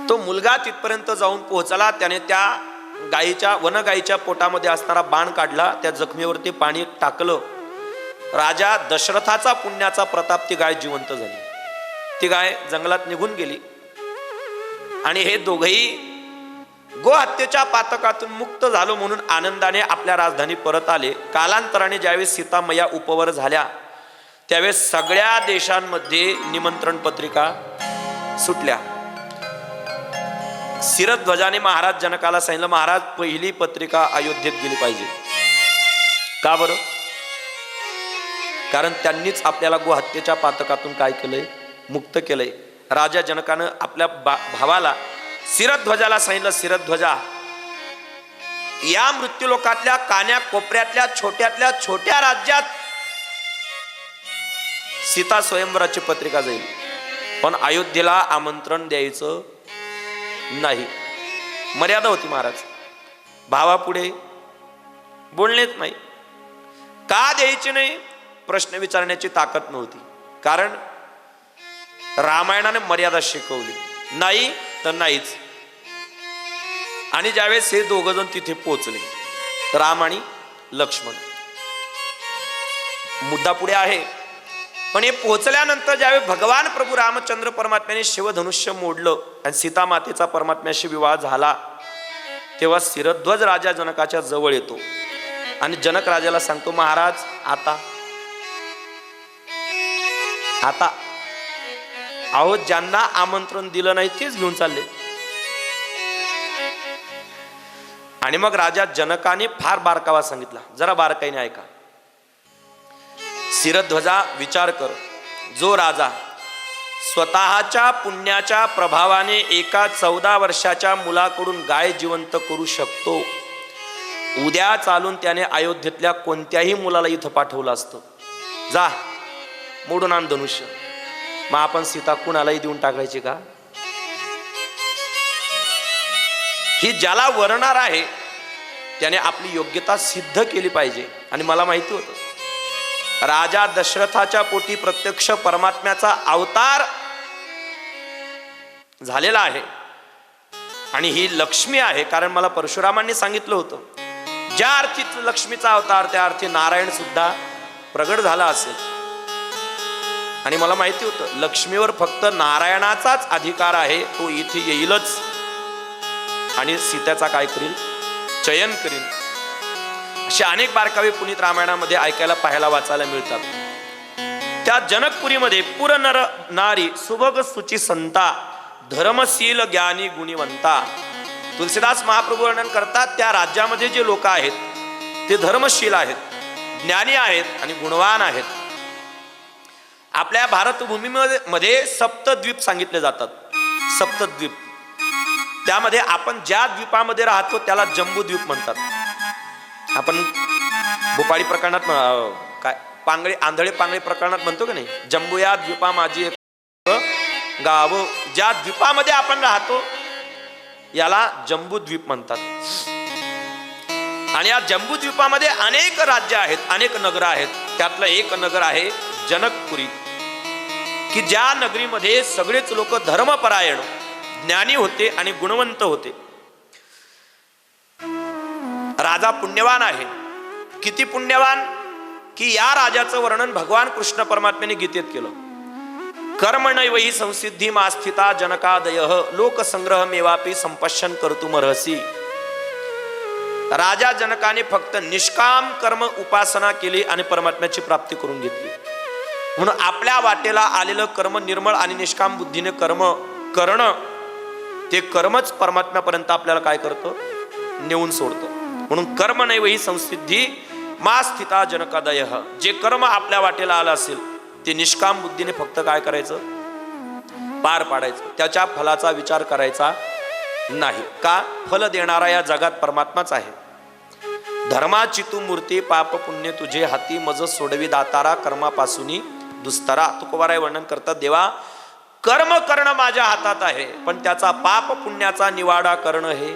तो मुलगा तिथपर्यंत जाऊन पोहोचला. त्याने त्या गायीच्या वनगायीच्या पोटामध्ये असणारा बाण काढला, त्या जखमीवरती पाणी टाकलं. राजा दशरथाचा पुण्याचा प्रताप ती गाय जिवंत झाली. ती गाय जंगलात निघून गेली आणि हे दोघही गोहत्येच्या पातकातून मुक्त झालो म्हणून आनंदाने आपल्या राजधानी परत आले. कालांतराने ज्यावेळेस सीता मैया उपवर झाल्या त्यावेळेस सगळ्या देशांमध्ये निमंत्रण पत्रिका सुटल्या. शिरध्वजाने महाराज जनकाला सांगितलं, महाराज पहिली पत्रिका अयोध्येत गेली पाहिजे. का बरं? कारण त्यांनीच आपल्याला गोहत्येच्या पातकातून काय केलंय? मुक्त केलंय. राजा जनकानं आपल्या भावाला शिरध्वजाला सांगितलं, शिरध्वजा, या मृत्यूलोकातल्या कान्या कोपऱ्यातल्या छोट्यातल्या छोट्या राज्यात सीता स्वयंवराची पत्रिका जाईल, पण अयोध्येला आमंत्रण द्यायचं नाही. मर्यादा होती महाराज. भावापुढे बोलणेच नाही. का द्यायचे नाही? प्रश्न विचारण्याची ताकद नव्हती. कारण रामायणाने मर्यादा शिकवली, नाही तर नाहीच. आणि ज्यावेळेस हे दोघ जण तिथे पोहोचले, राम आणि लक्ष्मण, मुद्दा पुढे आहे, पण हे पोहोचल्यानंतर ज्यावेळी भगवान प्रभू रामचंद्र परमात्म्याने शिवधनुष्य मोडलं आणि सीता मातेचा परमात्म्याशी विवाह झाला, तेव्हा शिरध्वज राजा जनकाच्या जवळ येतो आणि जनक राजाला सांगतो, महाराज आता आता अहो, ज्यांना आमंत्रण दिलं नाही तेच घेऊन चालले. आणि मग राजा जनकाने फार बारकावा सांगितला, जरा बारकाईने ऐका. शिरध्वजा, विचार कर, जो राजा स्वतःच्या पुण्याच्या प्रभावाने एका 14 वर्षाच्या मुलाकडून गाय जिवंत करू शकतो, उद्या चालून त्याने अयोध्येतल्या कोणत्याही मुलाला इथं पाठवलं असतं, जा मोडून आण धनुष्य. मग आपण सीता कुणालाही देऊन टाकायची का? ही ज्याला वरणार आहे त्याने आपली योग्यता सिद्ध केली पाहिजे. आणि मला माहिती होतं राजा दशरथाच्या पोटी प्रत्यक्ष परमात्म्याचा अवतार झालेला आहे आणि ही लक्ष्मी आहे. कारण मला परशुरामांनी सांगितलं होतं, ज्या अर्थी लक्ष्मीचा अवतार त्या अर्थी नारायण सुद्धा प्रगट झाला असेल. आणि मला माहिती होतं लक्ष्मीवर फक्त नारायणाचाच अधिकार आहे, तो इथे येईलच आणि सीतेचा काय करील? चयन करील. असे अनेक बारकावे पुनीत रामायणामध्ये ऐकायला पाहायला वाचायला मिळतात. त्या जनकपुरीमध्ये पुर नर नारी सुभग सुची संता धर्मशील ज्ञानी गुणीवंता. तुलसीदास महाप्रभू वर्णन करतात, त्या राज्यामध्ये जे लोक आहेत ते धर्मशील आहेत, ज्ञानी आहेत आणि गुणवान आहेत. आपल्या भारतभूमीमध्ये सप्तद्वीप सांगितले जातात. सप्तद्वीप, त्यामध्ये आपण ज्या द्वीपामध्ये राहतो त्याला जम्बूद्वीप म्हणतात. आपण भोपाळी प्रकरणात काय पांगळे आंधळे पांगळे प्रकरणात म्हणतो की नाही, जम्बू या द्वीपा माझी एक गाव. ज्या द्वीपामध्ये आपण राहतो याला जम्बूद्वीप म्हणतात. आणि या जम्बूद्वीपामध्ये अनेक राज्य आहेत, अनेक नगर आहेत. त्यातलं एक नगर आहे जनकपुरी, की ज्या नगरीमध्ये सगळेच लोक धर्मपरायण, ज्ञानी होते आणि गुणवंत होते. राजा पुण्यवान आहे. किती पुण्यवान की या राजाचं वर्णन भगवान कृष्ण परमात्म्याने गीतेत केलं. कर्मणैवहि संसिद्धी मास्थिता जनकादयः लोकसंग्रह मेवापी संपश्यन कर्तुमर्हसी. राजा जनकाने फक्त निष्काम कर्म उपासना केली आणि परमात्म्याची प्राप्ती करून घेतली. म्हणून आपल्या वाटेला आलेलं कर्म निर्मळ आणि निष्काम बुद्धीने कर्म करणं, ते कर्मच परमात्म्यापर्यंत आपल्याला काय करतं? नेऊन सोडतं. म्हणून कर्म नैवहि संसिद्धी मा स्थिता जनकादयः. जे कर्म आपल्या वाटेला आलं असेल ते निष्काम बुद्धीने फक्त काय करायचं? पार पाडायचं. त्याच्या फलाचा विचार करायचा नाही. का? फल देणारा या जगात परमात्माच आहे. धर्माची तू मूर्ती पाप पुण्य तुझे हाती मज सोडवी दातारा कर्मापासून दुस्तरा. तुकोबाराय वर्णन करतात, देवा कर्म करणं माझ्या हातात आहे, पण त्याचा पाप पुण्याचा निवाडा करणं हे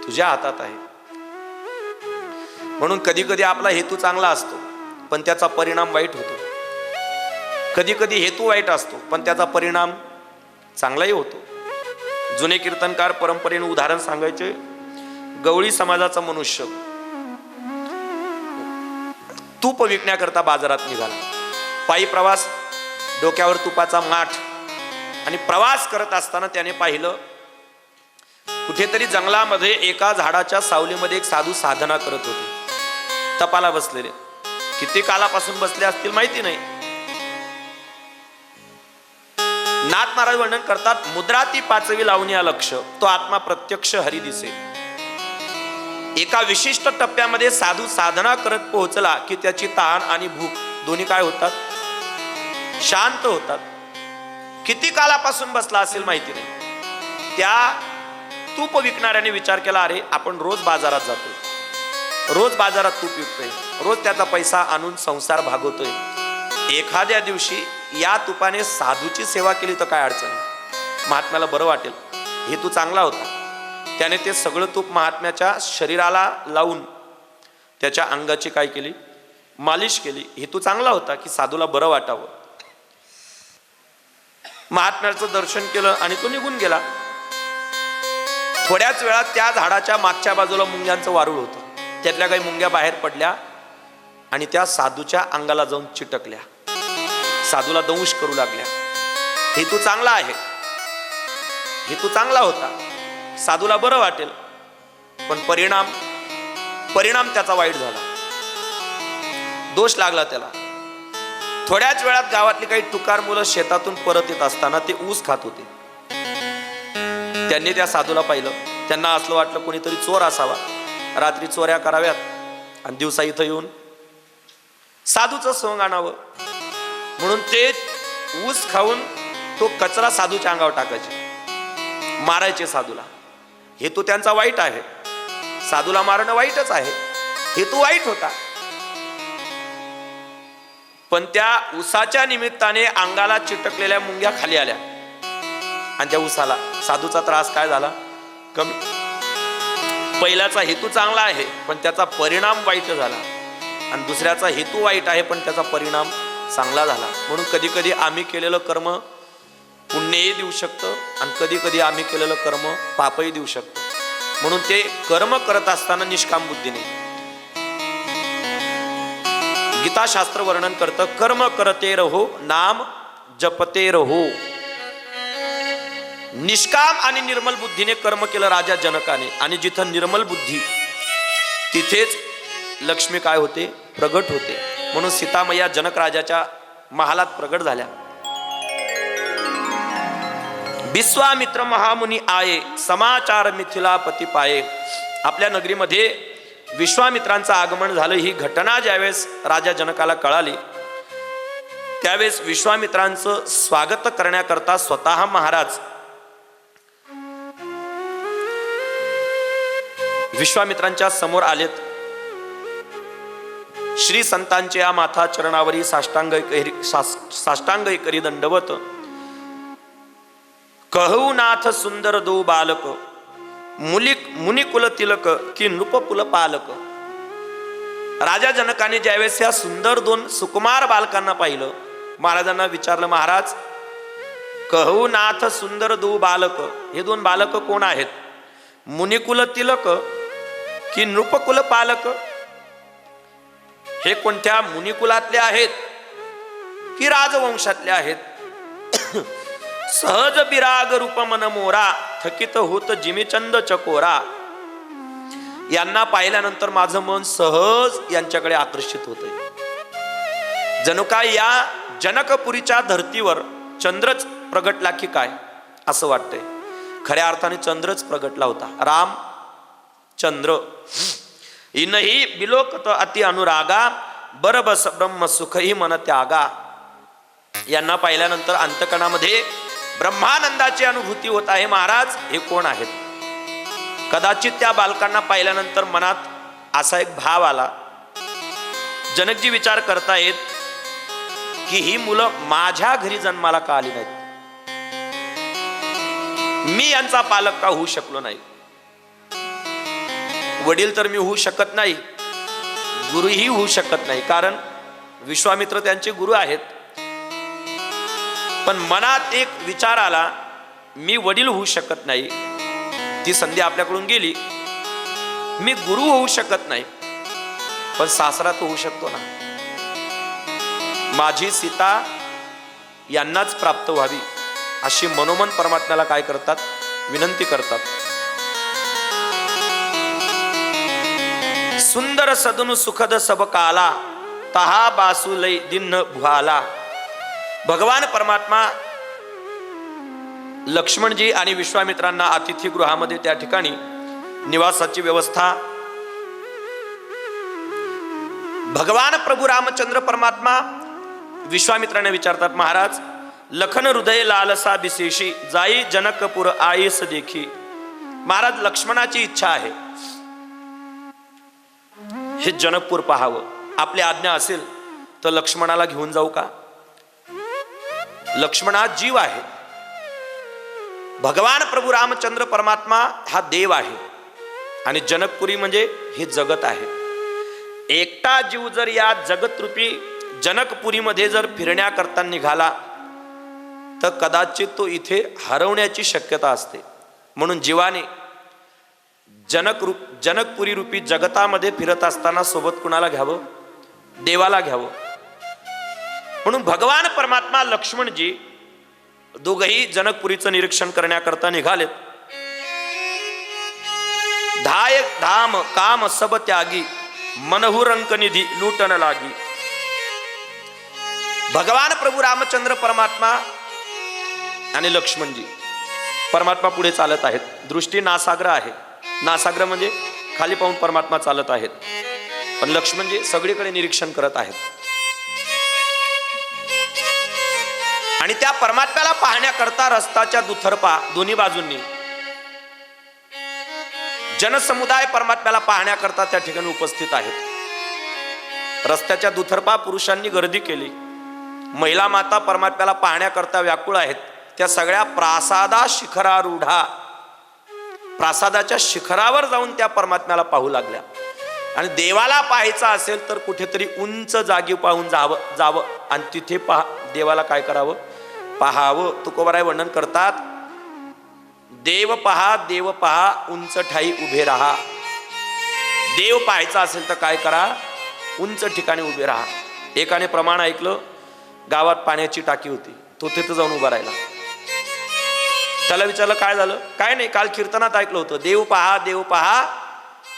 तुझ्या हातात आहे. म्हणून कधी कधी आपला हेतू चांगला असतो पण त्याचा परिणाम वाईट होतो. कधी कधी हेतू वाईट असतो पण त्याचा परिणाम चांगलाही होतो. जुने कीर्तनकार परंपरेने उदाहरण सांगायचे, गवळी समाजाचा मनुष्य तूप विकण्याकरता बाजारात निघाला. पायी प्रवास, डोक्यावर तुपाचा माठ, आणि प्रवास करत असताना त्याने पाहिलं कुठेतरी जंगलामध्ये एका झाडाच्या सावलीमध्ये एक साधू साधना करत होते, तपाला बसलेले. किती कालापासून बसले असतील माहिती नाही. नाथ महाराज वर्णन करतात, मुद्रा ती पाचवी लावणी लक्ष, तो आत्मा प्रत्यक्ष हरी दिसे. एका विशिष्ट टप्प्यामध्ये साधू साधना करत पोहोचला की त्याची तहान आणि भूक दोन्ही काय होतात, शांत होतात. किती कालापासून बसला असेल माहिती नाही. त्या तूप विकणाऱ्याने विचार केला, अरे आपण रोज बाजारात जातो, रोज बाजारात तूप विकतोय, रोज त्याचा पैसा आणून संसार भागवतोय. एखाद्या दिवशी या तुपाने साधूची सेवा केली तर काय अडचण, महात्म्याला बरं वाटेल. हेतू चांगला होता. त्याने ते सगळं तूप महात्म्याच्या शरीराला लावून त्याच्या अंगाची काय केली, मालिश केली. हेतू चांगला होता की साधूला बरं वाटावं. महात्म्याचं दर्शन केलं आणि तो निघून गेला. थोड्याच वेळात त्या झाडाच्या मागच्या बाजूला मुंग्यांचं वारूळ होतं. त्यातल्या काही मुंग्या बाहेर पडल्या आणि त्या साधूच्या अंगाला जाऊन चिटकल्या, साधूला दंश करू लागल्या. हेतू चांगला आहे, हेतू चांगला होता, साधूला बरं वाटेल. पण परिणाम त्याचा वाईट झाला, दोष लागला त्याला. थोड्याच वेळात गावातली काही टुकार मुलं शेतातून परत येत असताना ते ऊस खात होते. त्यांनी त्या साधूला पाहिलं. त्यांना असलं वाटलं कोणीतरी चोर असावा, रात्री चोऱ्या कराव्यात आणि दिवसा इथं येऊन साधूचं सोंग आणावं. म्हणून ते ऊस खाऊन तो कचरा साधूच्या अंगावर टाकायचे, मारायचे साधूला. हेतू त्यांचा वाईट आहे, साधूला मारणं वाईटच आहे, हेतू वाईट होता. पण त्या ऊसाच्या निमित्ताने अंगाला चिटकलेल्या मुंग्या खाली आल्या आणि त्या ऊसाला साधूचा त्रास काय झाला, कमी. पहिल्याचा हेतू चांगला आहे पण त्याचा परिणाम वाईट झाला, आणि दुसऱ्याचा हेतू वाईट आहे पण त्याचा परिणाम चांगला झाला. म्हणून कधी कधी आम्ही केलेलं कर्म पुण्यही देऊ शकतं आणि कधी कधी आम्ही केलेलं कर्म पापही देऊ शकतं. म्हणून ते कर्म करत असताना निष्काम बुद्धीने. गीताशास्त्र वर्णन करतं, कर्म करते रहो नाम जपते रहो. निष्काम आणि निर्मल बुद्धीने कर्म केलं राजा जनकाने, आणि जिथं निर्मल बुद्धी तिथेच लक्ष्मी काय होते, प्रगट होते. म्हणून सीतामय्या जनक राजाच्या महालात प्रगट झाल्या. विश्वामित्र महामुनी आये, समाचार मिथिलापती पाये. आपल्या नगरीमध्ये विश्वामित्रांचं आगमन झालं. ही घटना ज्यावेळेस राजा जनकाला कळाली त्यावेळेस विश्वामित्रांचं स्वागत करण्याकरता स्वतः महाराज विश्वामित्रांच्या समोर आलेत. श्री संतांच्या माथा चरणावरी साष्टांग करी दंडवत. कहू नाथ सुंदर दो बालक, मुनिकुल तिलक की नृपकुल पालक. राजा जनकाने ज्यावेळेस या सुंदर दोन सुकुमार बालकांना पाहिलं, महाराजांना विचारलं, महाराज कहू नाथ सुंदर दो बालक, हे दोन बालक कोण आहेत? मुनिकुल तिलक की नृपकुल पालक? हे कोणत्या मुनिकुलातले आहेत की राजवंशातले आहेत? सहज बिराग रूप मन मोरा, थकित होत जिमीचंद चकोरा. यांना पाहिल्यानंतर माझं मन सहज यांच्याकडे आकर्षित होतंय. जणू काय या जनकपुरीच्या धर्तीवर चंद्रच प्रगटला की काय असं वाटतंय. खऱ्या अर्थाने चंद्रच प्रगटला होता. राम चंद्र. इनही बिलोकत अति अनुरागा, बरबस ब्रह्म सुखही मन त्यागा. यांना पाहिल्यानंतर अंतकणामध्ये ब्रह्मानंदाची अनुभूती होत आहे. महाराज हे कोण आहेत? कदाचित त्या बालकांना पाहिल्यानंतर मनात असा एक भाव आला. जनकजी विचार करतायत की ही मुलं माझ्या घरी जन्माला का आली नाहीत? मी यांचा पालक का होऊ शकलो नाही? वडील तर मी होऊ शकत नाही, गुरुही होऊ शकत नाही, कारण विश्वामित्र त्यांचे गुरु आहेत. पण मनात एक विचार आला, मी वडील होऊ शकत नाही, ती संधी आपल्याकडून गेली. मी गुरु होऊ शकत नाही, पण सासरा तो होऊ शकतो ना. माझी सीता यांनाच प्राप्त व्हावी अशी मनोमन परमात्म्याला काय करतात? विनंती करतात. सुंदर सदनु सुखद सब काला, तहा बासुलय दिन भुआला. भगवान परमात्मा लक्ष्मणजी आणि विश्वामित्रांना अतिथीगृहामध्ये त्या ठिकाणी निवासाची व्यवस्था. भगवान प्रभू रामचंद्र परमात्मा विश्वामित्राने विचारतात, महाराज लखन हृदय लालसा बिसेशी, जाई जनकपुर आईस देखी. महाराज लक्ष्मणाची इच्छा आहे हे जनकपूर पाहावं. आपली आज्ञा असेल तर लक्ष्मणाला घेऊन जाऊ का? लक्ष्मणा जीव आहे. भगवान प्रभू रामचंद्र परमात्मा हा देव आहे आणि जनकपुरी म्हणजे हे जगत आहे. एकटा जीव जर या जगतरूपी जनकपुरीमध्ये जर फिरण्याकरता निघाला तर कदाचित तो इथे हरवण्याची शक्यता असते. म्हणून जीवाने जनकपुरी रूपी जगतामध्ये फिरत असताना सोबत कुणाला घ्यावं? देवाला घ्यावं. म्हणून भगवान परमात्मा लक्ष्मणजी दोघही जनकपुरीचं निरीक्षण करण्याकरता निघालेत. धाय धाम काम सब त्यागी, मनहु रंक निधी लूटन लागी. भगवान प्रभू रामचंद्र परमात्मा आणि लक्ष्मणजी परमात्मा पुढे चालत आहेत. दृष्टी नासाग्र आहे. नासाग्र म्हणजे खाली पाहून परमात्मा चालत आहेत, पण लक्ष्मणजी सगळीकडे निरीक्षण करत आहेत. आणि त्या परमात्म्याला पाहण्याकरता रस्त्याच्या दुतर्फा दोन्ही बाजूंनी जनसमुदाय परमात्म्याला पाहण्याकरता त्या ठिकाणी उपस्थित आहेत. रस्त्याच्या दुतर्फा पुरुषांनी गर्दी केली. महिला माता परमात्म्याला पाहण्याकरता व्याकुळ आहेत. त्या सगळ्या प्रासादा शिखरारूढा प्रासादाच्या शिखरावर जाऊन त्या परमात्म्याला पाहू लागल्या. आणि देवाला पाहायचं असेल तर कुठेतरी उंच जागी पाहून जावं आणि तिथे देवाला काय करावं? पाहावं. तुकोबाराय वर्णन करतात, देव पहा उंच ठाई उभे राहा. देव पाहायचा असेल तर काय करा? उंच ठिकाणी उभे राहा. एकाने प्रमाण ऐकलं, गावात पाण्याची टाकी होती, तो तिथं जाऊन उभा राहिला. त्याला विचारलं काय झालं? काय नाही, काल कीर्तनात ऐकलं होतं, देव पहा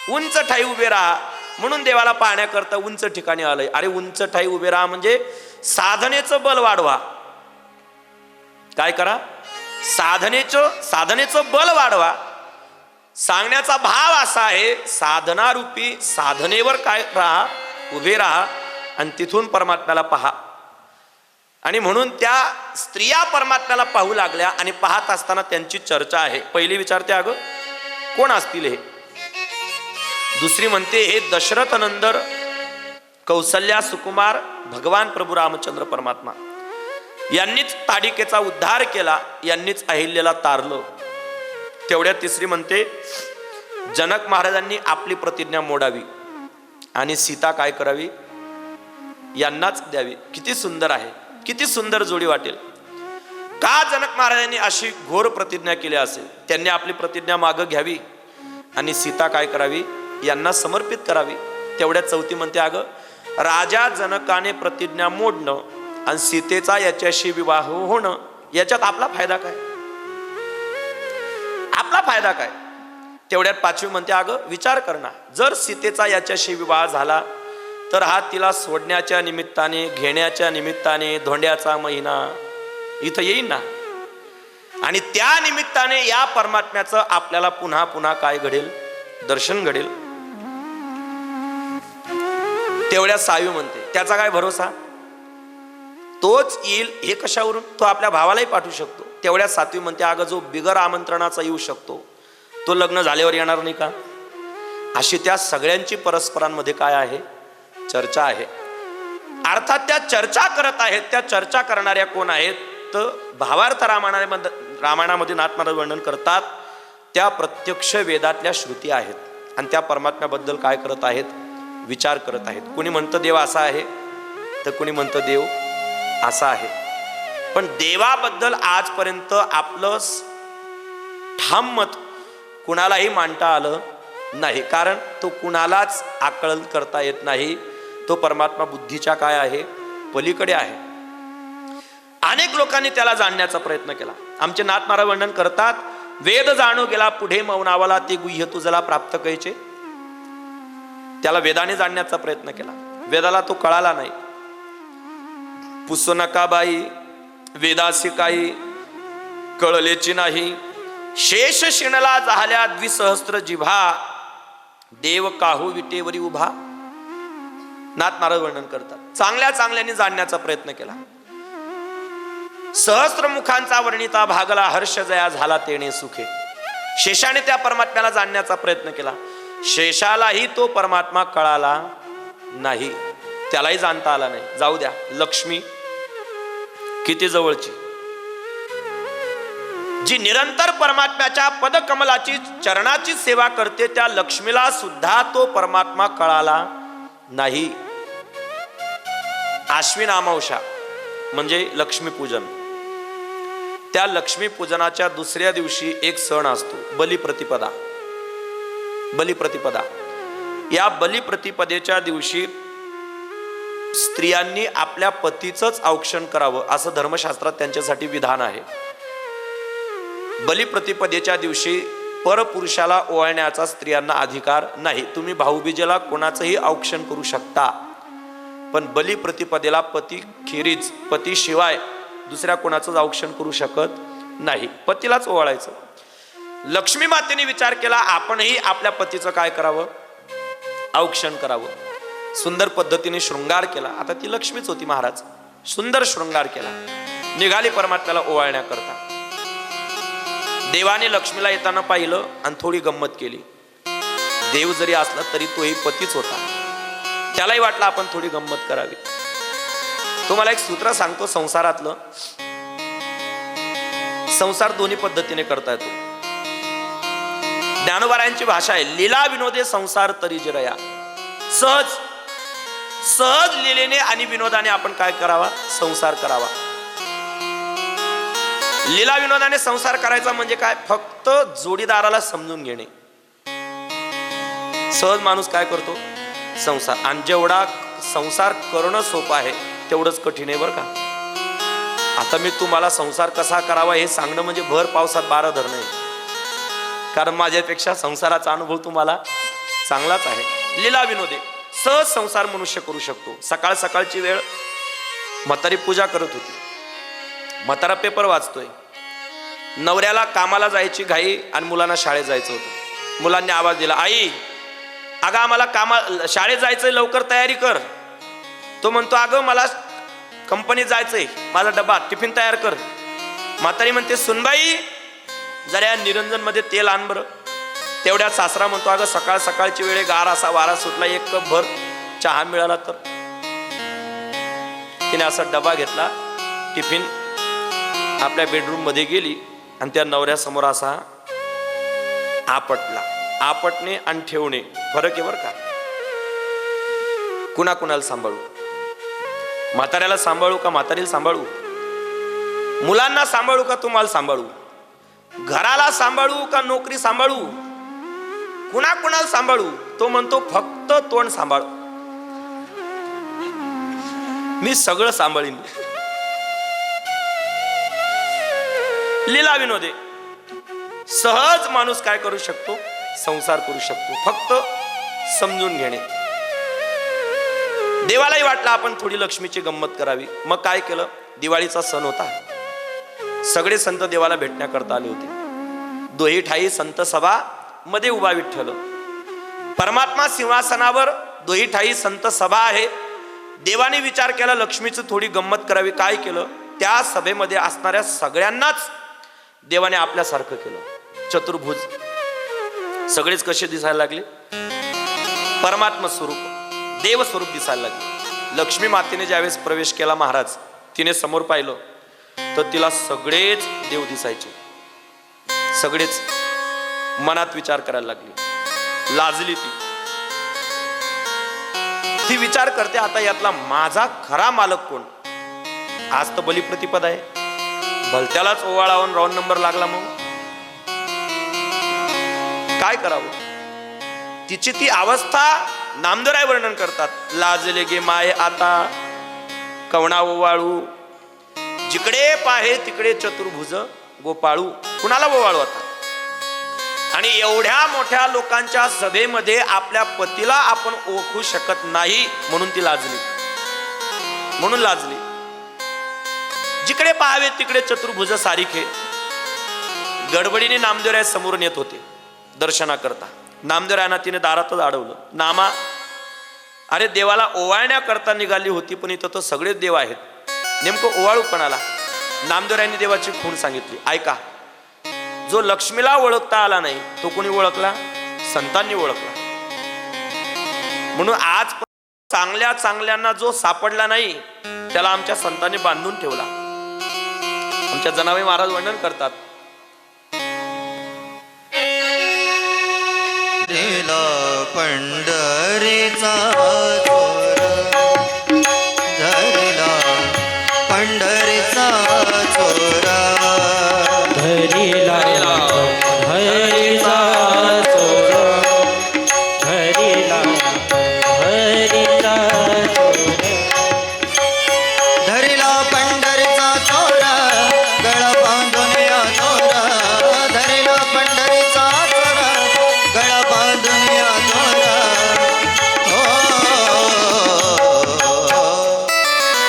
उंच ठाई उभे राहा. म्हणून देवाला पाहण्याकरता उंच ठिकाणी आलंय. अरे उंच ठाई उभे राहा म्हणजे साधनेचं बल वाढवा. काय करा? साधनेचं बल वाढवा. सांगण्याचा भाव असा आहे, साधनारूपी साधनेवर काय राहा? उभे राहा आणि तिथून परमात्म्याला पहा. आणि म्हणून त्या स्त्रिया परमात्म्याला पाहू लागल्या आणि पाहत असताना त्यांची चर्चा आहे. पहिली विचारते, अगं कोण असतील हे? दुसरी म्हणते, हे दशरथ नंदर, कौसल्या सुकुमार, भगवान प्रभू रामचंद्र परमात्मा यांनीच ताडिकेचा उद्धार केला, यांनीच अहिल्याला तारलं. तेवढ्या तिसरी म्हणते, जनक महाराजांनी आपली प्रतिज्ञा मोडावी आणि सीता काय करावी? यांनाच द्यावी. किती सुंदर आहे, किती सुंदर जोडी वाटेल. का जनक महाराजांनी अशी घोर प्रतिज्ञा केली असेल? त्यांनी आपली प्रतिज्ञा मागं घ्यावी आणि सीता काय करावी? यांना समर्पित करावी. तेवढ्या चौथी म्हणते, अगं राजा जनकाने प्रतिज्ञा मोडणं आणि सीतेचा याच्याशी विवाह होणं, याच्यात आपला फायदा काय? आपला फायदा काय? तेवढ्यात पाचवी म्हणते, अगं विचार कर ना, जर सीतेचा याच्याशी विवाह झाला तर हा तिला सोडण्याच्या निमित्ताने, घेण्याच्या निमित्ताने धोंड्याचा महिना इथं येईल ना. आणि त्या निमित्ताने या परमात्म्याचं आपल्याला पुन्हा पुन्हा काय घडेल? दर्शन घडेल. तेवढ्या सहावी म्हणते, त्याचा काय भरोसा? तोच येईल हे कशावरून? तो आपल्या भावालाही पाठवू शकतो. तेवढ्या सातवी म्हणते, अगं जो बिगर आमंत्रणाचा येऊ शकतो तो लग्न झाल्यावर येणार नाही का? अशी त्या सगळ्यांची परस्परांमध्ये काय आहे? चर्चा आहे. अर्थात त्या चर्चा करत आहेत. त्या चर्चा करणाऱ्या कोण आहेत? तर भावार्थ रामायणामध्ये नाथ महाराज वर्णन करतात, त्या प्रत्यक्ष वेदातल्या श्रुती आहेत आणि त्या परमात्म्याबद्दल काय करत आहेत? विचार करत आहेत. कुणी म्हणतं देव असा आहे, तर कुणी म्हणतं देव असा आहे. पण देवाबद्दल आजपर्यंत आपलं ठाम मत कुणालाही मांडता आलं नाही, कारण तो कुणालाच आकलन करता येत नाही. तो परमात्मा बुद्धीच्या काय आहे? पलीकडे आहे. अनेक लोकांनी त्याला जाणण्याचा प्रयत्न केला. आमचे नाथ महाराज वर्णन करतात, वेद जाणू गेला पुढे मौनावाला, ते गुह्य तुझला प्राप्त कैचे. त्याला वेदाने जाणण्याचा प्रयत्न केला, वेदाला तो कळाला नाही. पुसू नका बाई वेदासी काही कळलेची नाही, शेष शिणला झाल्या द्विसहस्त्र जिभा, देव काहू विटेवरी उभा. नाथ नारद वर्णन करतात. चांगल्या चांगल्याने जाणण्याचा प्रयत्न केला. सहस्त्र मुखांचा वर्णिता भागला, हर्ष जया झाला तेणे सुखे. शेषाने त्या परमात्म्याला जाणण्याचा प्रयत्न केला. शेषालाही तो परमात्मा कळाला नाही, त्यालाही जाणता आला नाही. जाऊ द्या, लक्ष्मी किती जवळची, जी निरंतर परमात्म्याच्या पदकमलाची चरणाची सेवा करते, त्या लक्ष्मीला सुद्धा तो परमात्मा कळाला नाही. आश्विन अमावस्या म्हणजे लक्ष्मीपूजन. त्या लक्ष्मी पूजनाच्या दुसऱ्या दिवशी एक सण असतो, बलिप्रतिपदा. बलिप्रतिपदा, या बलिप्रतिपदेच्या दिवशी स्त्रियांनी आपल्या पतीचंच औक्षण करावं असं धर्मशास्त्रात त्यांच्यासाठी विधान आहे. बलिप्रतिपदेच्या दिवशी परपुरुषाला ओवाळण्याचा स्त्रियांना अधिकार नाही. तुम्ही भाऊबीजेला कोणाचंही औक्षण करू शकता, पण बलिप्रतिपदेला पती खेरीज, पतीशिवाय दुसऱ्या कोणाचंच औक्षण करू शकत नाही, पतीलाच ओवाळायचं. लक्ष्मी मातेने विचार केला, आपणही आपल्या पतीचं काय करावं, औक्षण करावं. सुंदर पद्धतीने शृंगार केला. आता ती लक्ष्मीच होती महाराज. सुंदर शृंगार केला, निघाली परमात्म्याला ओवाळण्याकरता. देवाने लक्ष्मीला येताना पाहिलं आणि थोडी गंमत केली. देव जरी असला तरी तोही पतीच होता, त्यालाही वाटलं आपण थोडी गंमत करावी. तुम्हाला एक सूत्र सांगतो संसारातलं. संसार दोन्ही पद्धतीने करता येतो. ज्ञानोबारायांची भाषा आहे, लीला विनोदे संसार तरी जिरया. सहज सहज लीलेने आणि विनोदाने आपण काय करावा, संसार करावा. लीला विनोदाने संसार करायचा म्हणजे काय, फक्त जोडीदाराला समजून घेणे. सहज माणूस काय करतो, संसार. आणि जेवढा संसार करणं सोपं आहे तेवढंच कठीण आहे बरं का. आता मी तुम्हाला संसार कसा करावा हे सांगणं म्हणजे भर पावसात बारा धरणं आहे, कारण माझ्यापेक्षा संसाराचा अनुभव तुम्हाला चांगलाच आहे. लीला विनोदे सहज संसार मनुष्य करू शकतो. सकाळ सकाळची वेळ, म्हातारी पूजा करत होती, म्हातारा पेपर वाचतोय. नवऱ्याला कामाला जायची घाई आणि मुलांना शाळेत जायचं होतं. मुलांनी आवाज दिला, आई अगं आम्हाला शाळेत जायचंय, लवकर तयारी कर. तो म्हणतो, अगं मला कंपनीत जायचंय, माझा डबा टिफिन तयार कर. म्हातारी म्हणते, सुनबाई जरा निरंजन मध्ये तेल आण बरं. तेवढ्यात सासरा म्हणतो, अगं सकाळ सकाळची वेळ, गार असा वारा सुटला, एक कप भर चहा मिळाला तर. तिने असा डबा घेतला, टिफिन आपल्या बेडरूम मध्ये गेली आणि त्या नवऱ्यासमोर असा आपटला. आपटणे आणि ठेवणे फरक आहे बरं का. कुणाला सांभाळू, म्हाताऱ्याला सांभाळू का म्हातारीला सांभाळू, मुलांना सांभाळू का तुम्हाला सांभाळू, घराला सांभाळू का नोकरी सांभाळू, कुणाला सांभाळू. तो म्हणतो फक्त तोंड सांभाळ, मी सगळं सांभाळीन. लीला विनोदे सहज माणूस काय करू शकतो, संसार करू शकतो, फक्त समजून घेणे. देवालाही वाटलं आपण थोडी लक्ष्मीची गंमत करावी. मग काय केलं, दिवाळीचा सण होता, सगळे संत देवाला भेटण्याकरता आले होते. दोही ठाई संत सभा मध्ये उभा विठ्ठल. परमात्मा सिंहासनावर, दोही ठाई संत सभा आहे. देवाने विचार केला लक्ष्मीची थोडी गंमत करावी. काय केलं, त्या सभेमध्ये असणाऱ्या सगळ्यांनाच देवाने आपल्यासारखं केलं. चतुर्भुज, सगळेच कसे दिसायला लागले, परमात्मा स्वरूप, देव स्वरूप दिसायला लागले. लक्ष्मी मातेने ज्यावेळेस प्रवेश केला महाराज, तिने समोर पाहिलं तर तिला सगळेच देव दिसायचे. सगळेच मनात विचार करायला लागली, लाजली ती विचार करते, आता यातला माझा खरा मालक कोण. आज तर बलिप्रतिपदा आहे, भलत्यालाच ओवाळावून राऊंड नंबर लागला, मग काय करावं. तिची ती अवस्था नामदेवराय वर्णन करतात. लाजले गे माय आता कवणा ओवाळू, जिकडे पाहे तिकडे चतुर्भुज गोपाळू. कुणाला ओवाळू आता. आणि एवढ्या मोठ्या लोकांच्या सभेमध्ये आपल्या पतीला आपण ओळखू शकत नाही म्हणून ती लाजली, म्हणून लाजली. जिकडे पाहावे तिकडे चतुर्भुज सारिखे गडबडीने नामदेवराय समोरून येत होते दर्शनाकरता. नामदेवरायांना तिने दारातच अडवलं. नामा, अरे देवाला ओवाळण्याकरता निघाली होती, पण इथं तर सगळेच देव आहेत, नेमकं ओवाळू कोणाला? नामदेवरायांनी देवाची खूण सांगितली. ऐका, जो लक्ष्मीला ओळखता आला नाही तो कोणी ओळखला? संतांनी ओळखला. म्हणून आज चांगल्या चांगल्यांना जो सापडला नाही त्याला आमच्या संतांनी बांधून ठेवला. आमच्या जनाबाई महाराज वर्णन करतात, पंढरीचा चोर धरिला, पंढरीचा चोर धरिला, हरीचा चोर धरिला, हरीचा चोर धरिला, पंढरीचा चोर गळा बांधून या चोर, धरिला पंढरीचा चोर गळा बांधून या चोर.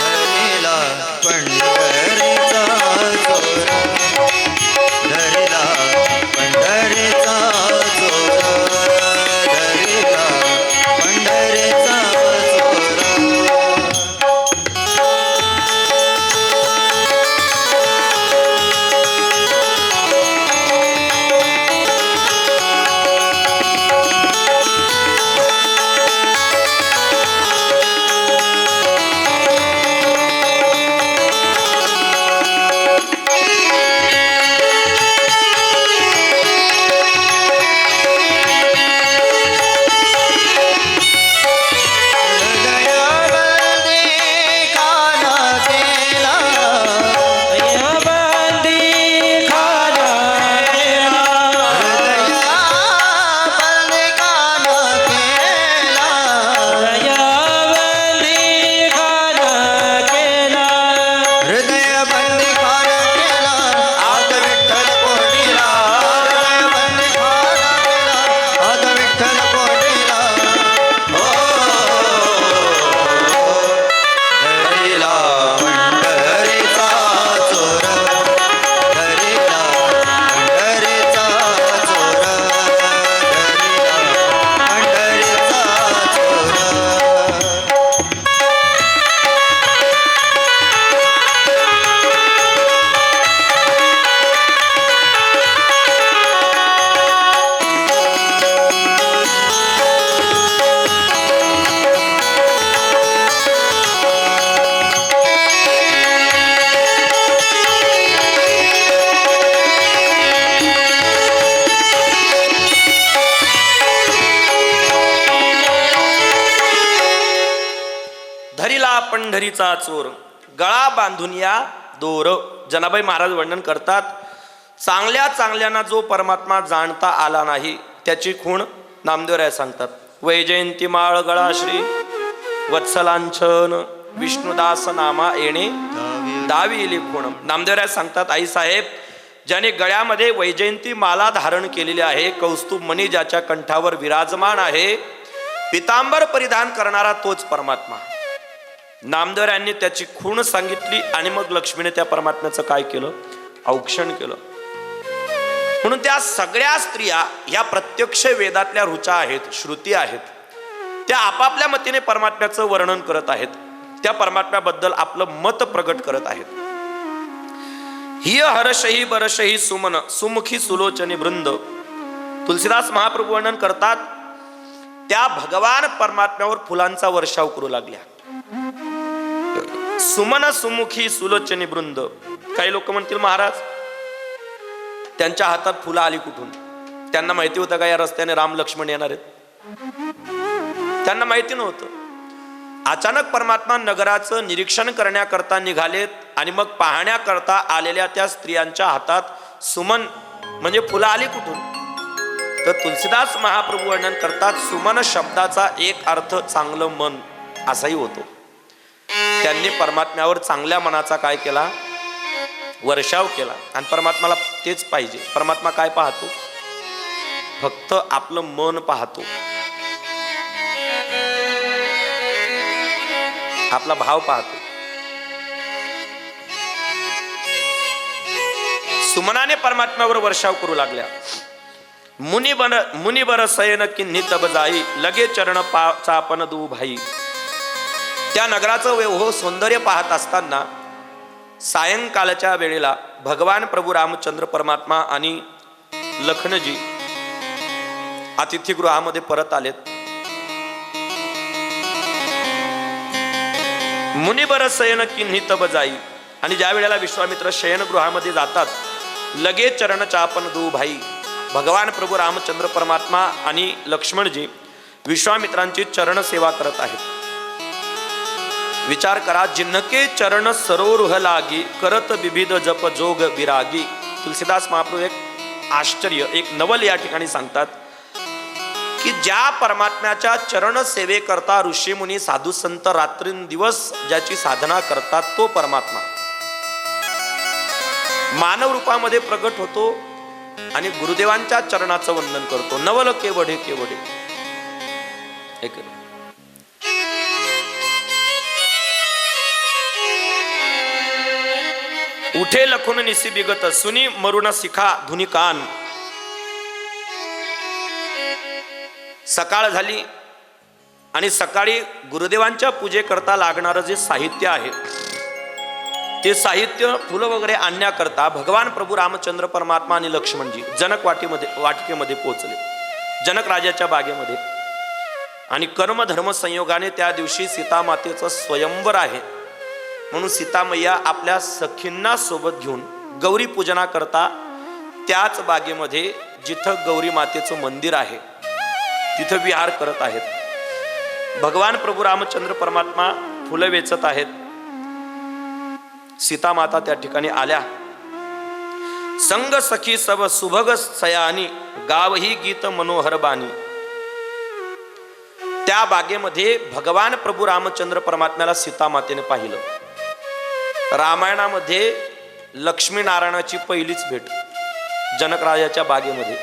धरिला पंढरीचा चोर, धरिला पंढरीचा चोर, धरिला पंढरीचा चोर. पंढरीचा चोर गळा बांधून या दोर. जनाबाई महाराज वर्णन करतात, चांगल्या चांगल्यांना जो परमात्मा जाणता आला नाही त्याची खूण नामदेवराय सांगतात. वैजयंती माळ गळा श्री वत्सलांछन विष्णुदास नामा येणे दाविली खूण. नामदेवराय सांगतात, आई साहेब, ज्याने गळ्यामध्ये वैजयंती माला धारण केलेली आहे, कौस्तुभ मणी ज्याच्या कंठावर विराजमान आहे, पितांबर परिधान करणारा तोच परमात्मा. नामदेवरायांनी त्याची खूण सांगितली आणि मग लक्ष्मीने त्या परमात्म्याचं काय केलं? औक्षण केलं. म्हणून त्या सगळ्या स्त्रिया ह्या प्रत्यक्ष वेदातल्या ऋचा आहेत, श्रुती आहेत. त्या आपापल्या मतीने परमात्म्याचं वर्णन करत आहेत, त्या परमात्म्याबद्दल आपलं मत प्रगट करत आहेत. हिय हर्षही बरषही सुमन सुमुखी सुलोचनी वृंद. तुलसीदास महाप्रभू वर्णन करतात, त्या भगवान परमात्म्यावर फुलांचा वर्षाव करू लागल्या. सुमन सुमुखी सुलोचनी वृंद. काही लोक म्हणतील, महाराज त्यांच्या हातात फुलं आली कुठून? त्यांना माहिती होतं का या रस्त्याने राम लक्ष्मण येणार आहेत? त्यांना माहिती नव्हतं. अचानक परमात्मा नगराचं निरीक्षण करण्याकरता निघालेत आणि मग पाहण्याकरता आलेल्या त्या स्त्रियांच्या हातात सुमन म्हणजे फुलं आली कुठून? तर तुलसीदास महाप्रभू वर्णन करतात, सुमन शब्दाचा एक अर्थ चांगलं मन असाही होतो. त्यांनी परमात्म्यावर चांगल्या मनाचा काय केला? वर्षाव केला. आणि परमात्माला तेच पाहिजे. परमात्मा काय पाहतो? फक्त आपलं मन पाहतो, आपला भाव पाहतो. सुमनाने परमात्म्यावर वर्षाव करू लागल्या. मुनिबर सयन किन्ही तब जाई, लगे चरण चापन दू भाई. त्या नगराचं वैभव सौंदर्य पाहत असताना सायंकाळच्या वेळेला भगवान प्रभू रामचंद्र परमात्मा आणि लखनजी अतिथीगृहामध्ये परत आलेत. मुनिबर शयन किन्ही तब जाई. आणि ज्या वेळेला विश्वामित्र शयनगृहामध्ये जातात, लगे चरण चापन दू भाई. भगवान प्रभू रामचंद्र परमात्मा आणि लक्ष्मणजी विश्वामित्रांची चरण सेवा करत आहेत. विचार करा, जिन्नके चरण सरोरुह लागी, करत विविध जप जोग विरागी. तुलसीदास महाप्रभू एक आश्चर्य, एक नवल या ठिकाणी सांगतात की ज्या परमात्म्याच्या चरण सेवेकरता ऋषीमुनी साधू संत रात्रींदिवस ज्याची साधना करतात, तो परमात्मा मानव रूपामध्ये प्रगट होतो आणि गुरुदेवांच्या चरणाचं वंदन करतो. नवल केवढे केवढे. उठे लखून निसी बिगत, सुनी मरुण शिखा धुनी कान. सकाळ झाली आणि सकाळी गुरुदेवांच्या पूजेकरता लागणारं जे साहित्य आहे, ते साहित्य फुलं वगैरे आणण्याकरता भगवान प्रभू रामचंद्र परमात्मा आणि लक्ष्मणजी जनक वाटिकेमध्ये पोहोचले, जनक राजाच्या बागेमध्ये. आणि कर्म धर्म संयोगाने त्या दिवशी सीतामातेचं स्वयंवर आहे, म्हणून सीतामय्या आपल्या सखींना सोबत घेऊन गौरी पूजना करता त्याच बागेमध्ये जिथं गौरी मातेचं मंदिर आहे तिथं विहार करत आहेत. भगवान प्रभू रामचंद्र परमात्मा फुलं वेचत आहेत. सीता माता त्या ठिकाणी आल्या. संग सखी सब सुभग सयानी, गावही गीत मनोहर बानी. त्या बागेमध्ये भगवान प्रभू रामचंद्र परमात्म्याला सीता मातेने पाहिलं. रामायणामध्ये लक्ष्मी नारायणाची पहिलीच भेट जनक राजाच्या बागेमध्ये.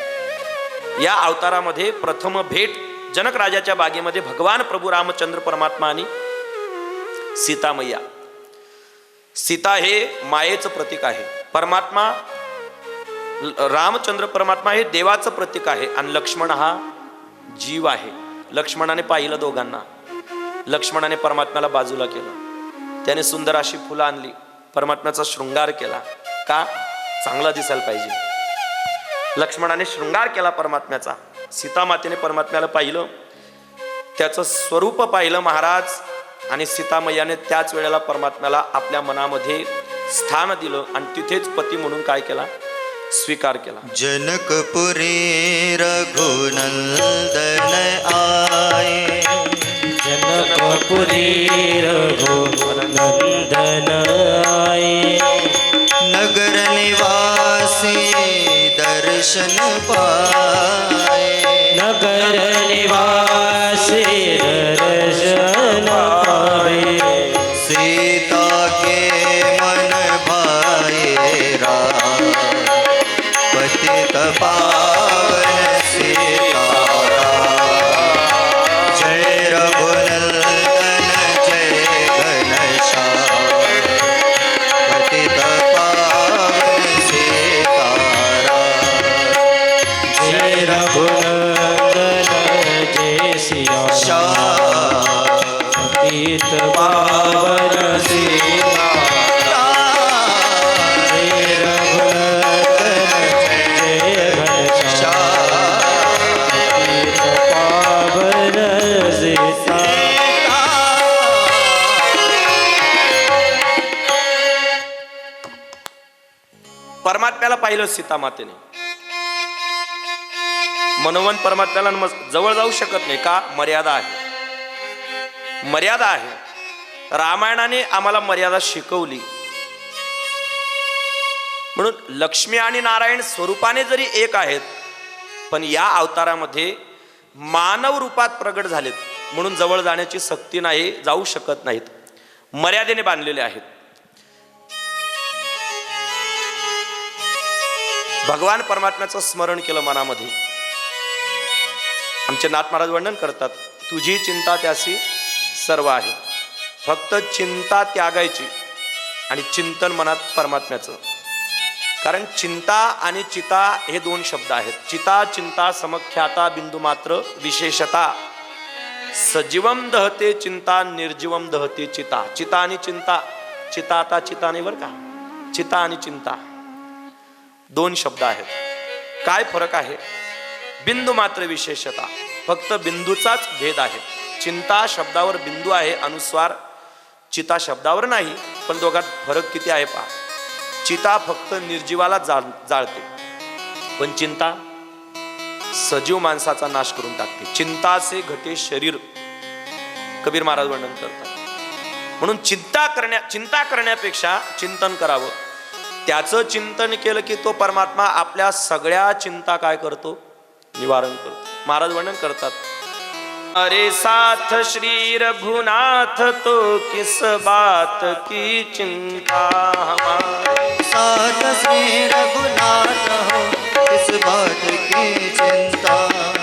या अवतारामध्ये प्रथम भेट जनक राजाच्या बागेमध्ये भगवान प्रभू रामचंद्र परमात्मा आणि सीतामय्या. सीता हे मायेचं प्रतीक आहे. परमात्मा रामचंद्र परमात्मा हे देवाचं प्रतीक आहे आणि लक्ष्मण हा जीव आहे. लक्ष्मणाने पाहिलं दोघांना. लक्ष्मणाने परमात्म्याला बाजूला केलं. त्याने सुंदर अशी फुलं आणली, परमात्म्याचा शृंगार केला. का? चांगला दिसायला पाहिजे. लक्ष्मणाने शृंगार केला परमात्म्याचा. सीतामातेने परमात्म्याला पाहिलं, त्याचं स्वरूप पाहिलं महाराज. आणि सीतामय्याने त्याच वेळेला परमात्म्याला आपल्या मनामध्ये स्थान दिलं आणि तिथेच पती म्हणून काय केला? स्वीकार केला. जनकपुरी रघुनंदन आए, जनकपुरी रघुनंदन आए. नगर निवासी दर्शन पाए, नगर निवासी दर्शन पाए. सीता के मन भाए राम, पतित पावन सीताराम. जय रघुनंदन जय घनश्याम, पतित पावन सीताराम. जय रघुनंदन जय सिया श्याम, पतित पावन सीताराम. जय रघुनंदन जय घनश्याम, पतित पावन सीताराम. परमात्म्याला पाहिलं सीता मातेने. मनोवन परमात्म्याला जवळ जाऊ शकत नाही. का? मर्यादा आहे. मर्यादा आहे. रामायणाने आम्हाला मर्यादा शिकवली. म्हणून लक्ष्मी आणि नारायण स्वरूपाने जरी एक आहेत, पण या अवतारामध्ये मानव रूपात प्रगट झालेत, म्हणून जवळ जाण्याची सक्ती नाही, जाऊ शकत नाहीत. मर्यादेने बांधलेले आहेत. भगवान परमात्म्याचं स्मरण केलं मनामध्ये. आमचे नाथ महाराज वर्णन करतात, तुझी चिंता त्यासी सर्व आहे. फक्त चिंता त्यागायची आणि चिंतन मनात परमात्म्याचं. कारण चिंता आणि चिता हे दोन शब्द आहेत. चिता चिंता समख्याता बिंदू मात्र विशेषता. सजीवम दहते चिंता, निर्जीवम दहते चिता. चिता आणि चिंता, चिता आता चिता नाही बरं का, चिता आणि चिंता दोन शब्द आहेत. काय फरक आहे? बिंदू मात्र विशेषता, फक्त बिंदूचाच भेद आहे. चिंता शब्दावर बिंदू आहे, अनुस्वार. चिता शब्दावर नाही, पण दोघात फरक किती आहे पहा. चिता फक्त निर्जीवाला जाळते, पण चिंता सजीव माणसाचा नाश करून टाकते. चिंता से घटे शरीर, कबीर महाराज वर्णन करतात. म्हणून चिंता करण्यापेक्षा चिंतन करावं. त्याचं चिंतन केलं की तो परमात्मा आपल्या सगळ्या चिंता काय करतो? निवारण करतो. महाराज वर्णन करतात, अरे साथ श्री रघुनाथ तो किस बात की चिंता हमारे. साथ श्री रघुनाथ हो किस बात की चिंता.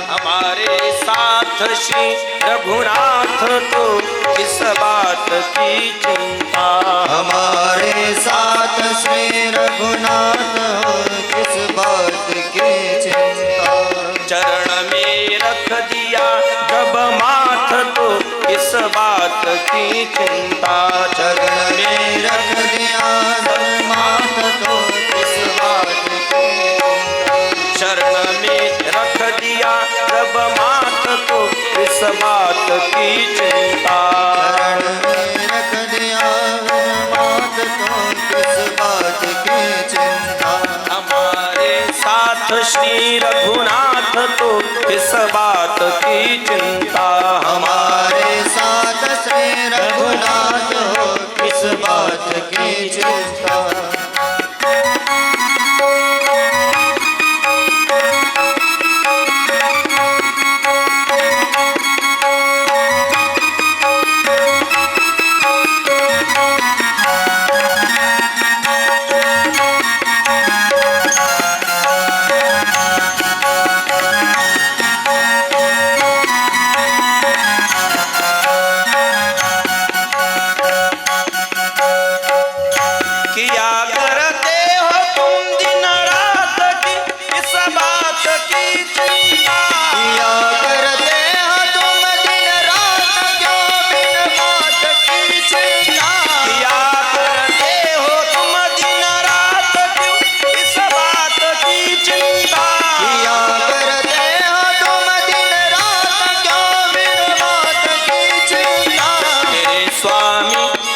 हमारे साथ श्री रघुनाथ तो किस बात की चिंता. हमारे साथ श्री रघुनाथ हो किस बात की चिंता. चरण में रख दिया जब माथ तो किस बात की चिंता. चरण में रख दिया जब माथ तो किस बात की चिंता. चरण में रख दिया जब माथ तो किस बात की चिंता. चरण में रख दिया माथ तो किस बात की चिंता. हमारे साथ श्री रघुनाथ तो किस बात की चिंता. हमारे साथ श्री रघुनाथ हो किस बात की चिंता. किया करते हो तुम दिन रात की किस बात की चिंता. किया करते हो तुम दिन रात क्यों बिन बात की चिंता. किया करते हो तुम दिन रात क्यों किस बात की चिंता. किया करते हो तुम दिन रात क्यों बिन बात की चिंता.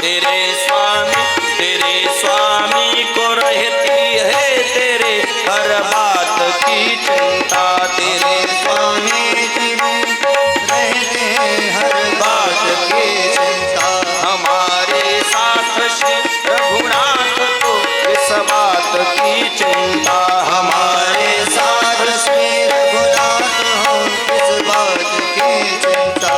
तेरे स्वामी को रहती है तेरे हर बात की चिंता. तेरे स्वामी जी रहते हैं हर बात की चिंता. हमारे साथ श्री रघुनाथ को इस बात की चिंता. हमारे साथ श्री रघुनाथ हो किस बात की चिंता.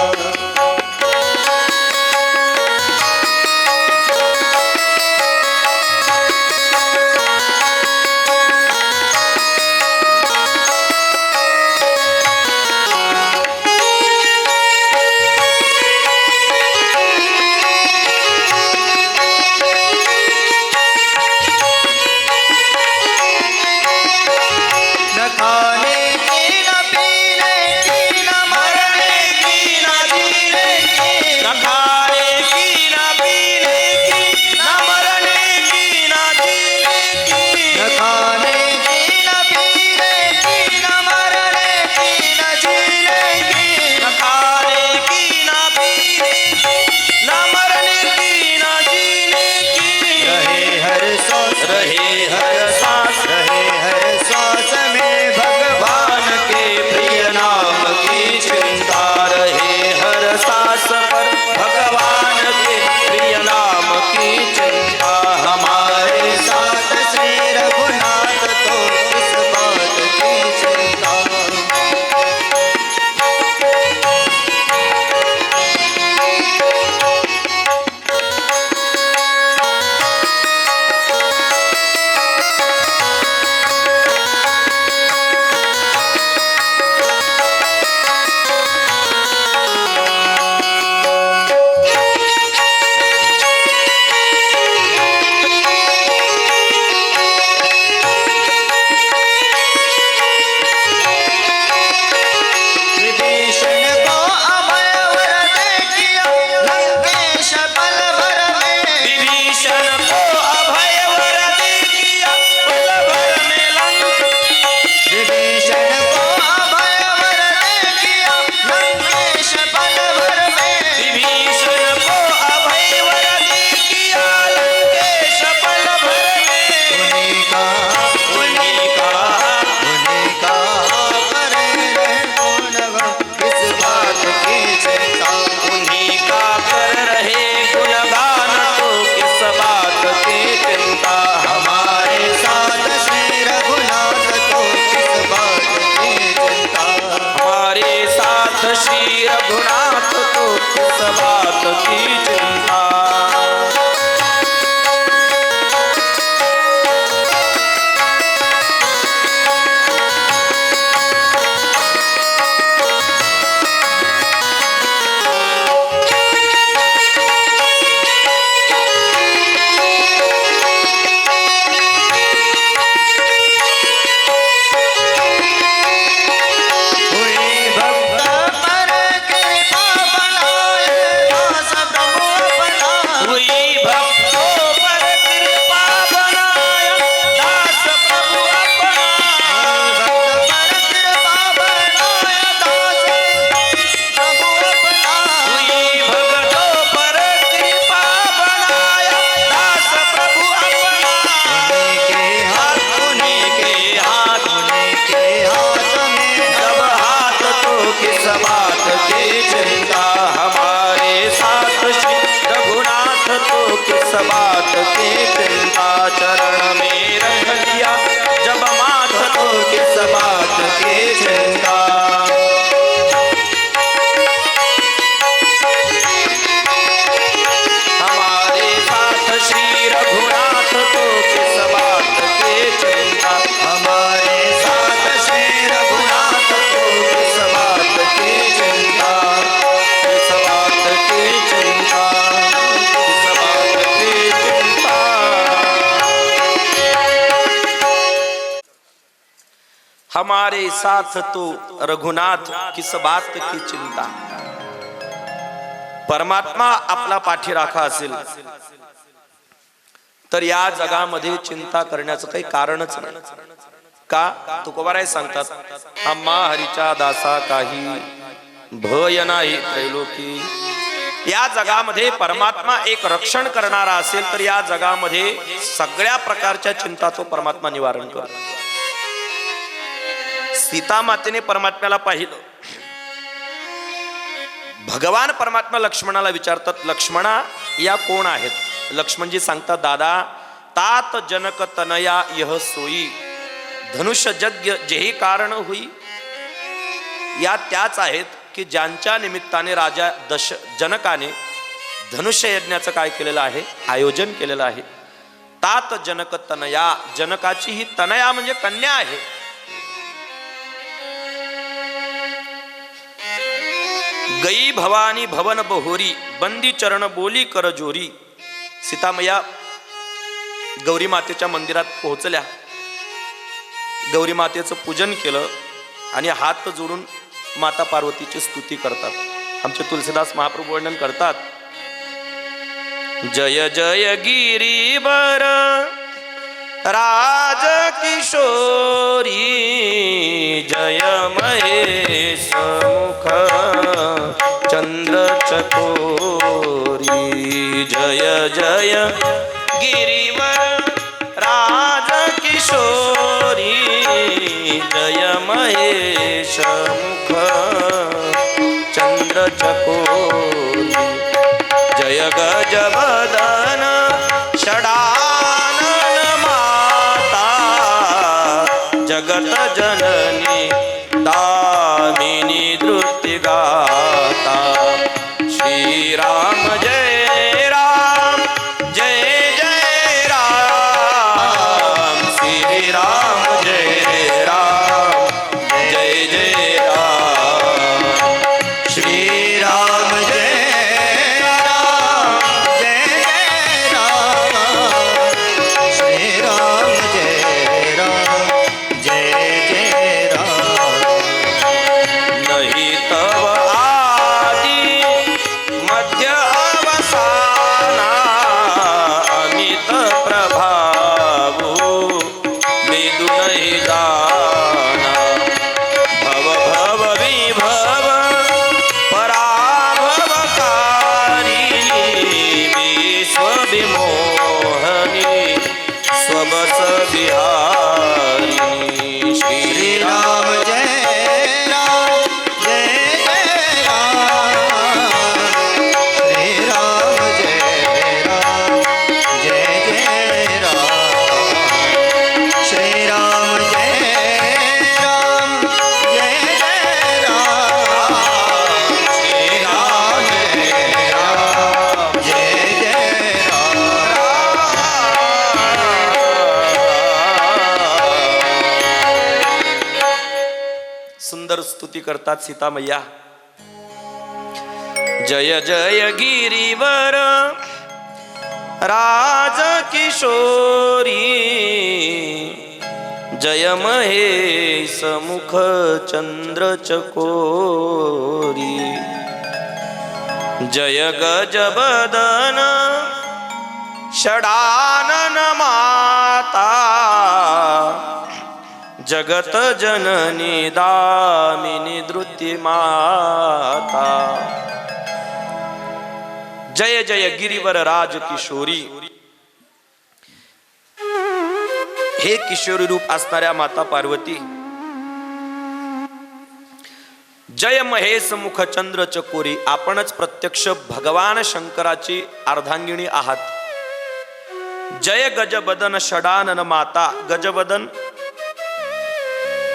चिंता हमारे साथ श्री रघुनाथ तो किस बात की चिंता चरण में रख लिया जब माथ तो किस बात की चिंता हमारे साथ श्री रघुनाथ तो किस बात की चिंता हमारे साथ श्री रघुनाथ को किस बात की चिंता किस बात की चिंता किस बात की चिंता हमारे साथ तो रघुनाथ किस बात की चिंता परमात्मा आपला पाठीराखा असेल तर या जगामध्ये चिंता करण्याचं काही कारणच नाही का तुकोबाराय सांगतात आम्हा हरीच्या दासा काही भय नाही त्रैलोकी या जगामध्ये परमात्मा एक रक्षण करणारा असेल तर या जगामध्ये सगळ्या प्रकारच्या चिंता तो परमात्मा निवारण करतो सीता मातेने परमात्म्याला पाहिलं भगवान परमात्मा लक्ष्मणाला विचारतात लक्ष्मणा या कोण आहेत लक्ष्मणजी सांगतात दादा तात जनक तनया यह सोयी धनुष्य यज्ञ जेही कारण होई या त्याच आहेत की ज्यांच्या निमित्ताने राजा जनकाने धनुष्य यज्ञाचं काय केलेलं आहे आयोजन केलेलं आहे तात जनक तनया जनकाची ही तनया म्हणजे कन्या आहे गई भवानी भवन बहोरी बंदी चरण बोली कर जोरी सीतामया गौरी मातेच्या मंदिरात पोहोचल्या गौरी मातेचं पूजन केलं आणि हात जोडून माता पार्वतीची स्तुती करतात आमचे तुलसीदास महाप्रभू वर्णन करतात जय जय गिरीवर राज किशोरी जय महेश मुख चंद्र चकोरी जय जय गिरीवर राज किशोरी जय महेश मुख चंद्र चकोरी जय गजबदन षडानन माता जगत जननी दामिनी धृति गाता श्री राम जय राम जय जय राम श्री राम जय राम जय जय राम श्री राम जय राम जय जय राम श्री राम जय राम जय जय राम नहीं तव आदि मध्य अवसाना अमित प्रभावो वेदु नहीं जाना भव भव विभव पराभवकारी विश्व विमोहनी स्वबस बिहारिणी श्री श्री राम जय राम जय जय राम श्री राम जय राम जय जय राम श्री राम जय राम जय जय राम श्री राम जय राम जय जय सुंदर स्तुती करतात सीता मैया जय जय गिरीवर राज किशोरी जय महेश मुख चंद्र चकोरी जय गजबदन षडानन माता जगत जननी दामिनी धृति माता जय जय गिरीवर राज किशोरी हे किशोरी रूप असणाऱ्या माता पार्वती जय महेश मुख चंद्र चकोरी. आपणच प्रत्यक्ष भगवान शंकराची अर्धांगिणी आहात. जय गजबदन षडानन माता. गजबदन,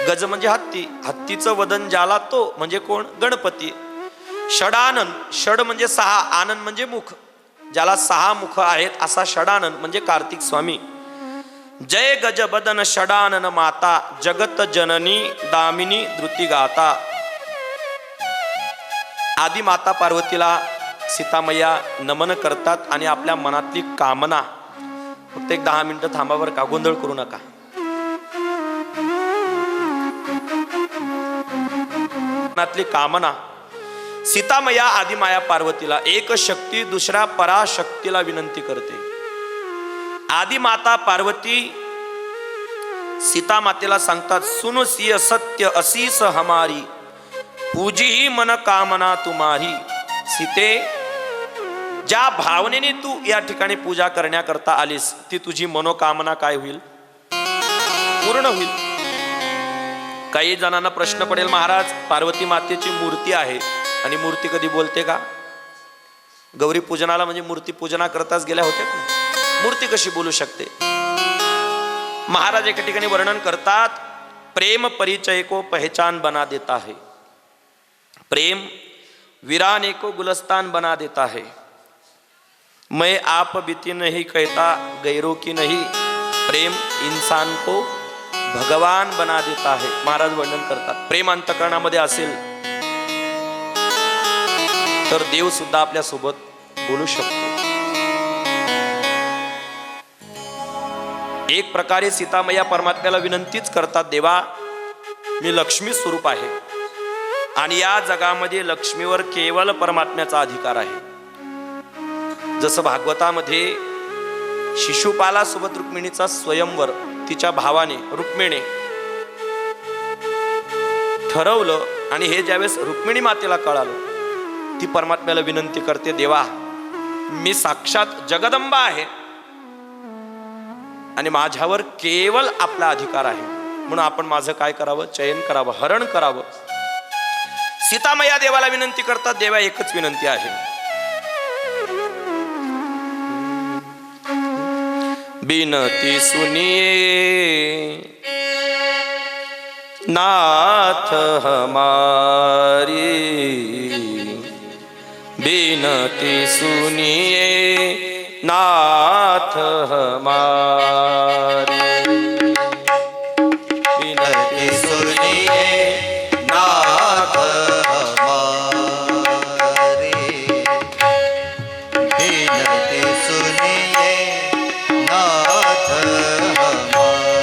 गज म्हणजे हत्ती, हत्तीचं वदन ज्याला तो म्हणजे कोण? गणपती. षडानन, षड म्हणजे सहा, आनन म्हणजे मुख, ज्याला सहा मुख आहेत असा षडानन म्हणजे कार्तिक स्वामी. जय गजबदन षडानन माता. जगत जननी दामिनी धृती गाता. आदी माता पार्वतीला सीतामय्या नमन करतात आणि आपल्या मनातली कामना, फक्त एक 10 मिनिटं थांबावर का, गोंधळ करू नका. मनातली कामना सीतामय्या आदिमाया पार्वतीला, एक शक्ती दुसऱ्या पराशक्तीला विनंती करते. आदी माता पार्वती सीता मातेला सांगतात, सुन सिय सत्य असीस हमारी, पूजी ही मन कामना तुम्हारी. सीते, ज्या भावनेने तू या ठिकाणी पूजा करण्याकरता आलीस, ती तुझी मनोकामना काय होईल? पूर्ण होईल. काही जणांना प्रश्न पडेल, महाराज पार्वती मातेची मूर्ती आहे आणि मूर्ती कधी बोलते का? गौरी पूजनाला म्हणजे मूर्ती पूजना करताच गेल्या होत्या, मूर्ती कशी बोलू शकते? महाराज एका ठिकाणी वर्णन करतात, प्रेम परिचय को पहचान बना देता है. प्रेम वीराने को गुलस्तान बना देता है. मैं आप बीती नहीं कहता गैरों की नहीं. प्रेम इंसान को भगवान बना देता है. महाराज वर्णन करतात, प्रेम अंतःकरणामध्ये असेल तर देव सुद्धा आपल्या सोबत बोलू शकतो. एक प्रकारे सीतामय्या परमात्म्याला विनंतीच करतात, देवा मी लक्ष्मी स्वरूप आहे आणि या जगामध्ये लक्ष्मीवर केवळ परमात्म्याचा अधिकार आहे. जसं भागवतामध्ये शिशुपालासोबत रुक्मिणीचा स्वयंवर तिच्या भावाने रुक्मिणी ठरवलं आणि हे ज्यावेळेस रुक्मिणी मातेला कळालं, ती परमात्म्याला विनंती करते, देवा मी साक्षात जगदंबा आहे आणि माझ्यावर केवळ आपला अधिकार आहे, म्हणून आपण माझं काय करावं? चयन करावं, हरण करावं. सीतामय्या देवाला विनंती करतात, देवा एकच विनंती आहे, बिनती सुनिए नाथ हमारी. बिनती सुनिए नाथ हमारी. बिनती सुनिए नाथ हमारी. बिनती सुनिए नाथ हमारी.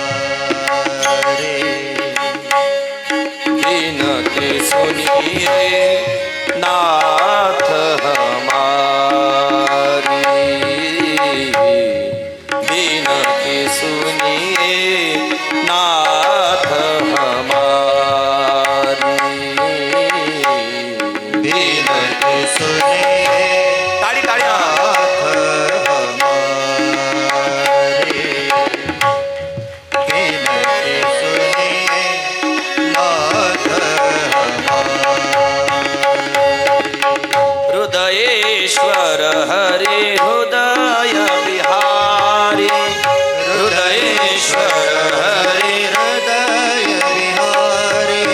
बिनती सुनिए नाथ हमारी. बिनती सुनिए नाथ हमारी. बिनती सुनिए ताड़ी ताड़ी नाथ हमारी. बिनती सुनिए नाथ हमारी. हृदयेश्वर हरे हृदय विहारी. हृदयेश्वर हरे हृदय विहारी.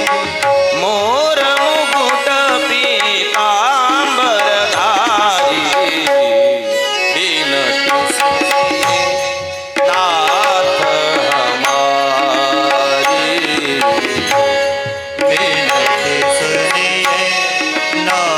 मोर मुकुट पीतांबरधारी. बिनती सुनिए नाथ हमारी. बिनती सुनिए नाथ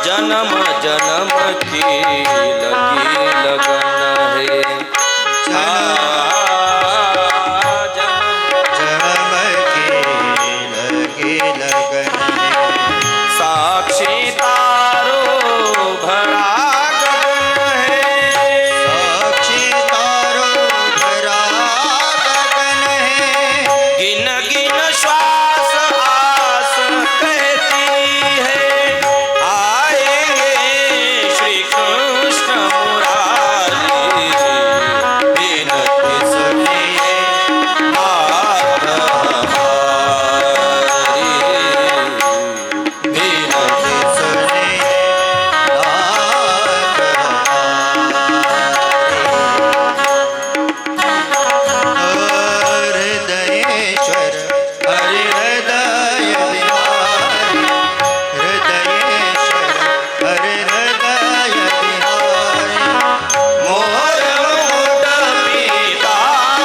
जन्म जन्म की लगी लगन है जन्म की लगी लगन है साक्षी तारो भरा गगन है साक्षी तारो भरा गगन है गिन गिन श्वास आस कहती है आएंगे श्री कृष्ण मुरारी बिनती सुनिए नाथ हमारी बिनती सुनिए हृदयेश्वर हरि हृदय विहारी हृदयेश्वर हरि हृदय विहारी मोर मुकुट पीताम्बर धारी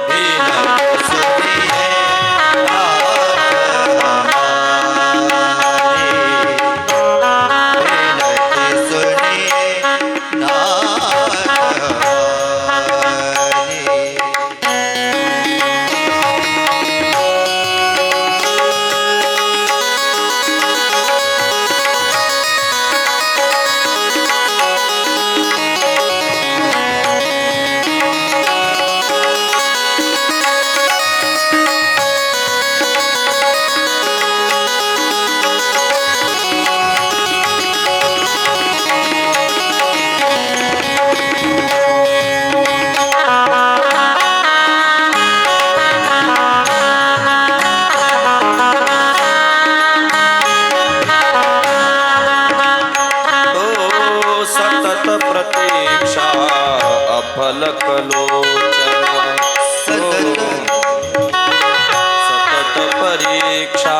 बिनती सुनिए नाथ हमारी बिनती सुनिए नाथ हमारी ओ सतत प्रतीक्षा अफलक लोचन सतत परीक्षा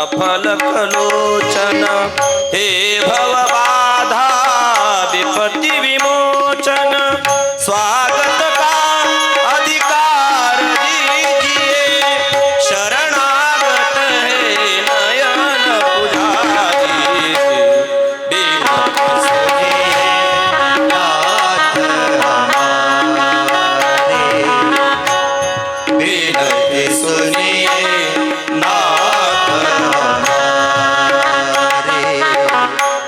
अफलक लोचन हे भव बाधा विपत्ति विमोचन स्वागत का अधिकार दीजिए शरणागत है नयन पुजारी बिनती सुनिए नाथ हमारे बिनती सुनिए नाथ हमारे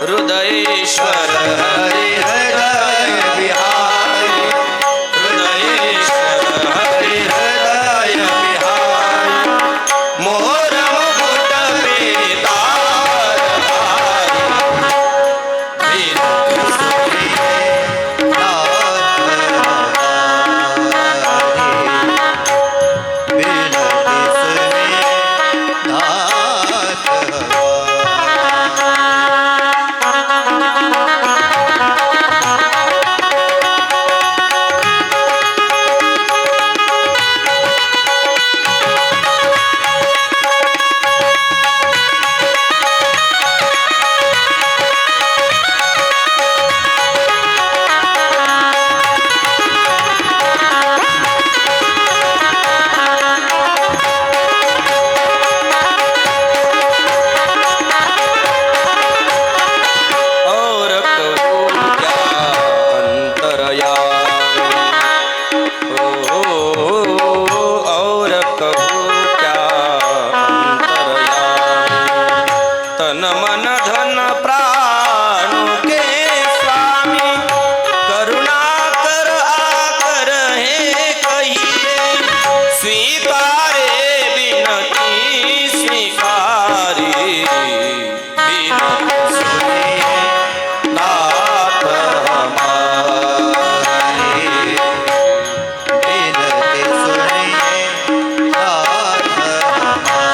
हृदयेश्वर हरि हृदय विहारी हृदयेश्वर हरि हृदय विहारी मोर मुकुट पीताम्बर धारी बिनती सुनिए नाथ हमारे बिनती सुनिए नाथ और कहूँ क्या अंतरयामी और कहूँ क्या अंतरयामी तन मन धन प्राणों के स्वामी करुणा कर आकर है कहिए स्वीकारे बिनती स्वीकारी बिनती सुनिए नाथ हमारी बिनती सुनिए नाथ हमारे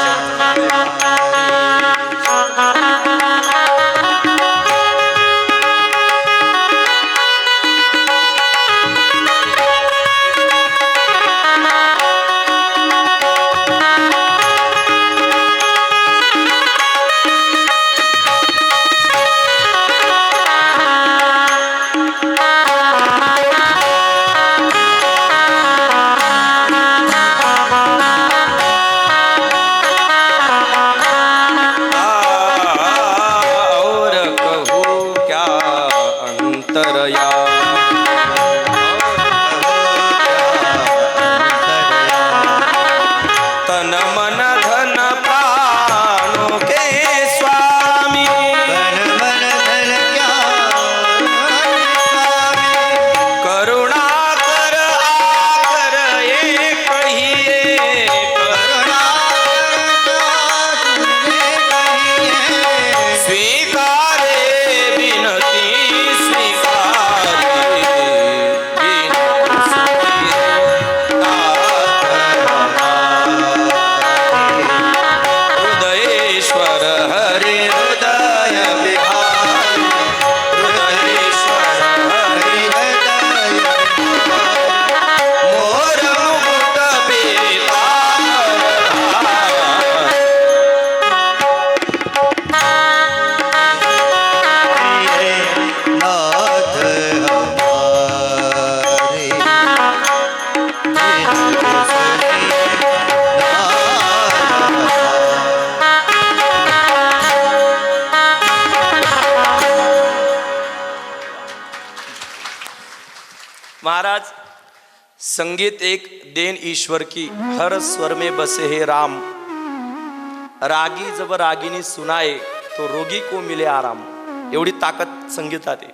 महाराज संगीत एक देन ईश्वर की, हर स्वर में बसे हे राम, रागी जब रागिनी सुनाए तो रोगी को मिले आराम. एवढी ताकद संगीतात आहे.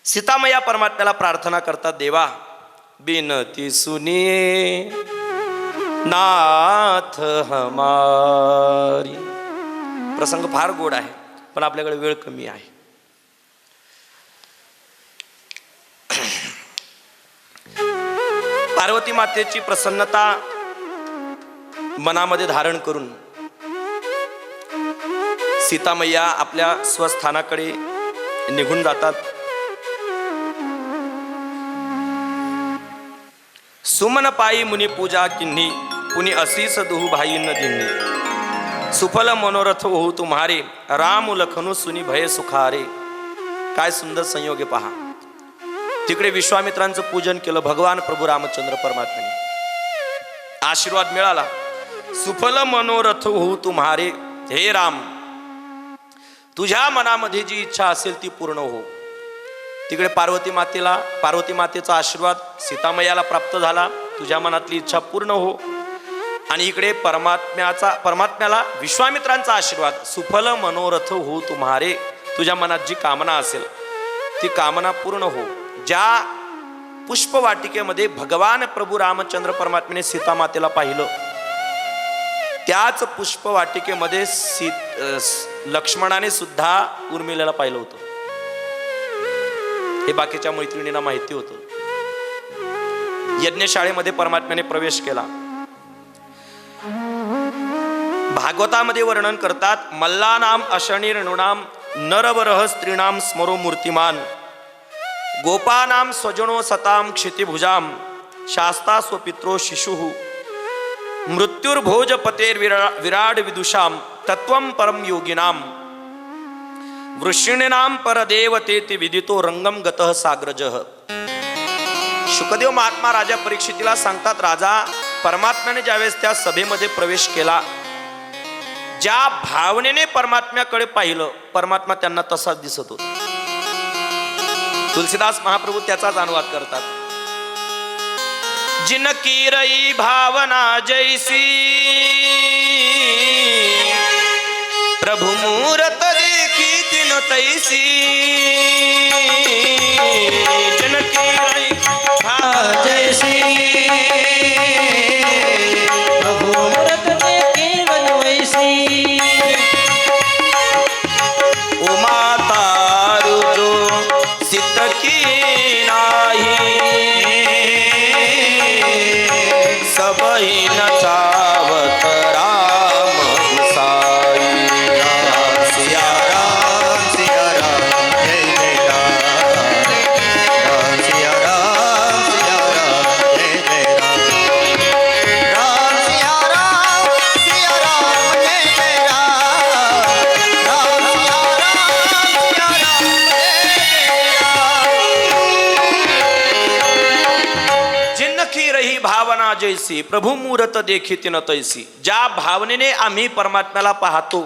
सीतामया परमात्म्याला प्रार्थना करतात, देवा बिनती सुनिये नाथ हमारी. प्रसंग फार गोड आहे, पण आपल्याकडे वेळ कमी आहे. पार्वती मातेची प्रसन्नता मनामध्ये धारण करून सीतामय्या आपल्या स्वस्थानाकडे निघून जातात. सुमन पायी मुनी पूजा किन्ही, पुनि असीस दुहु भाई न दिन्ही. सुफल मनोरथ होऊ तुम्हारे, राम लखनू सुनी भय सुखारे. काय सुंदर संयोग आहे पहा. तिकडे विश्वामित्रांचं पूजन केलं भगवान प्रभू रामचंद्र परमात्म्याने, आशीर्वाद मिळाला. सुफल मनोरथ होऊ तुम्हारे, हे राम तुझ्या मनामध्ये जी इच्छा असेल ती पूर्ण हो. तिकडे पार्वती मातेचा आशीर्वाद सीतामयाला प्राप्त झाला, तुझ्या मनातली इच्छा पूर्ण हो. आणि इकडे परमात्म्याला विश्वामित्रांचा आशीर्वाद, सुफल मनोरथ हो तुम्हारे, तुझ्या मनात जी कामना असेल ती कामना पूर्ण हो. ज्या पुष्पवाटिकेमध्ये भगवान प्रभू रामचंद्र परमात्म्याने सीतामातेला पाहिलं, त्याच पुष्पवाटिकेमध्ये लक्ष्मणाने सुद्धा उर्मिलेला पाहिलं होतं. हे बाकीच्या मैत्रिणींना माहिती होतं. यज्ञशाळेमध्ये परमात्म्याने प्रवेश केला. भागवतामध्ये वर्णन करतात, मल्लानाम अशनी ऋणुनाम नरवरह स्त्रीणाम स्मरो मूर्तिमान, गोपानाम स्वजनो सताम क्षितिभुजाम, शास्ता स्वपित्रो शिशुः, मृत्युर्भोज पतेर विराड विदुषाम, तत्वम परम योगिनाम, वृषिणीनाम परदेवतेति विदितो रंगम गतः साग्रजः. शुकदेव महात्मा राजा परीक्षितीला सांगतात, राजा परमात्म्याने ज्यावेळेस त्या सभेमध्ये प्रवेश केला, ज्या भावनेने परमात्म्याकडे पाहिलं, परमात्मा त्यांना तसाच दिसत होता. तुलसीदास महाप्रभू त्याचाच अनुवाद करतात. जिनकी रई भावना जैसी, प्रभु मूरत देखी तिन तैसी. जिनकी रई भावना जैसी, प्रभु मूरत देखी मन वैसी. उमा तारु जो सित की नाही, सबही न चावत राम गुसाई. सिया राम जय जय राम, राम सिया राम जय जय राम, राम सिया राम जय जय राम, राम सिया राम जिनकी रही भावना जैसी, प्रभु मूरत देखी तिन तैसी. ज्या भावनेने आम्ही परमात्म्याला पाहतो,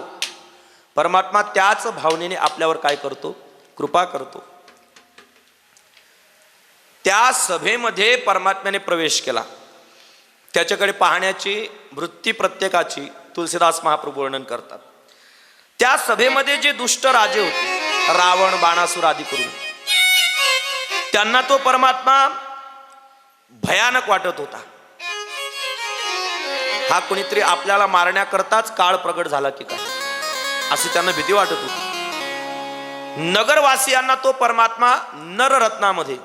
परमात्मा त्याच भावनेने आपल्यावर काय करतो, कृपा करतो. त्या सभेमध्ये परमात्म्याने प्रवेश केला. त्याच्याकडे पाहण्याची वृत्ती प्रत्येकाची तुलसीदास महाप्रभू वर्णन करतात. त्या सभेमध्ये जे दुष्ट राजे होते, रावण बाणासुर आदी करून, त्यांना तो परमात्मा भयानक वाटत होता. हा कोणीतरी आपल्याला मारण्याकरताच काळ प्रगट झाला की काय, अशी त्यांना भीती वाटत होती. नगरवासियांना तो परमात्मा नररत्नामध्ये,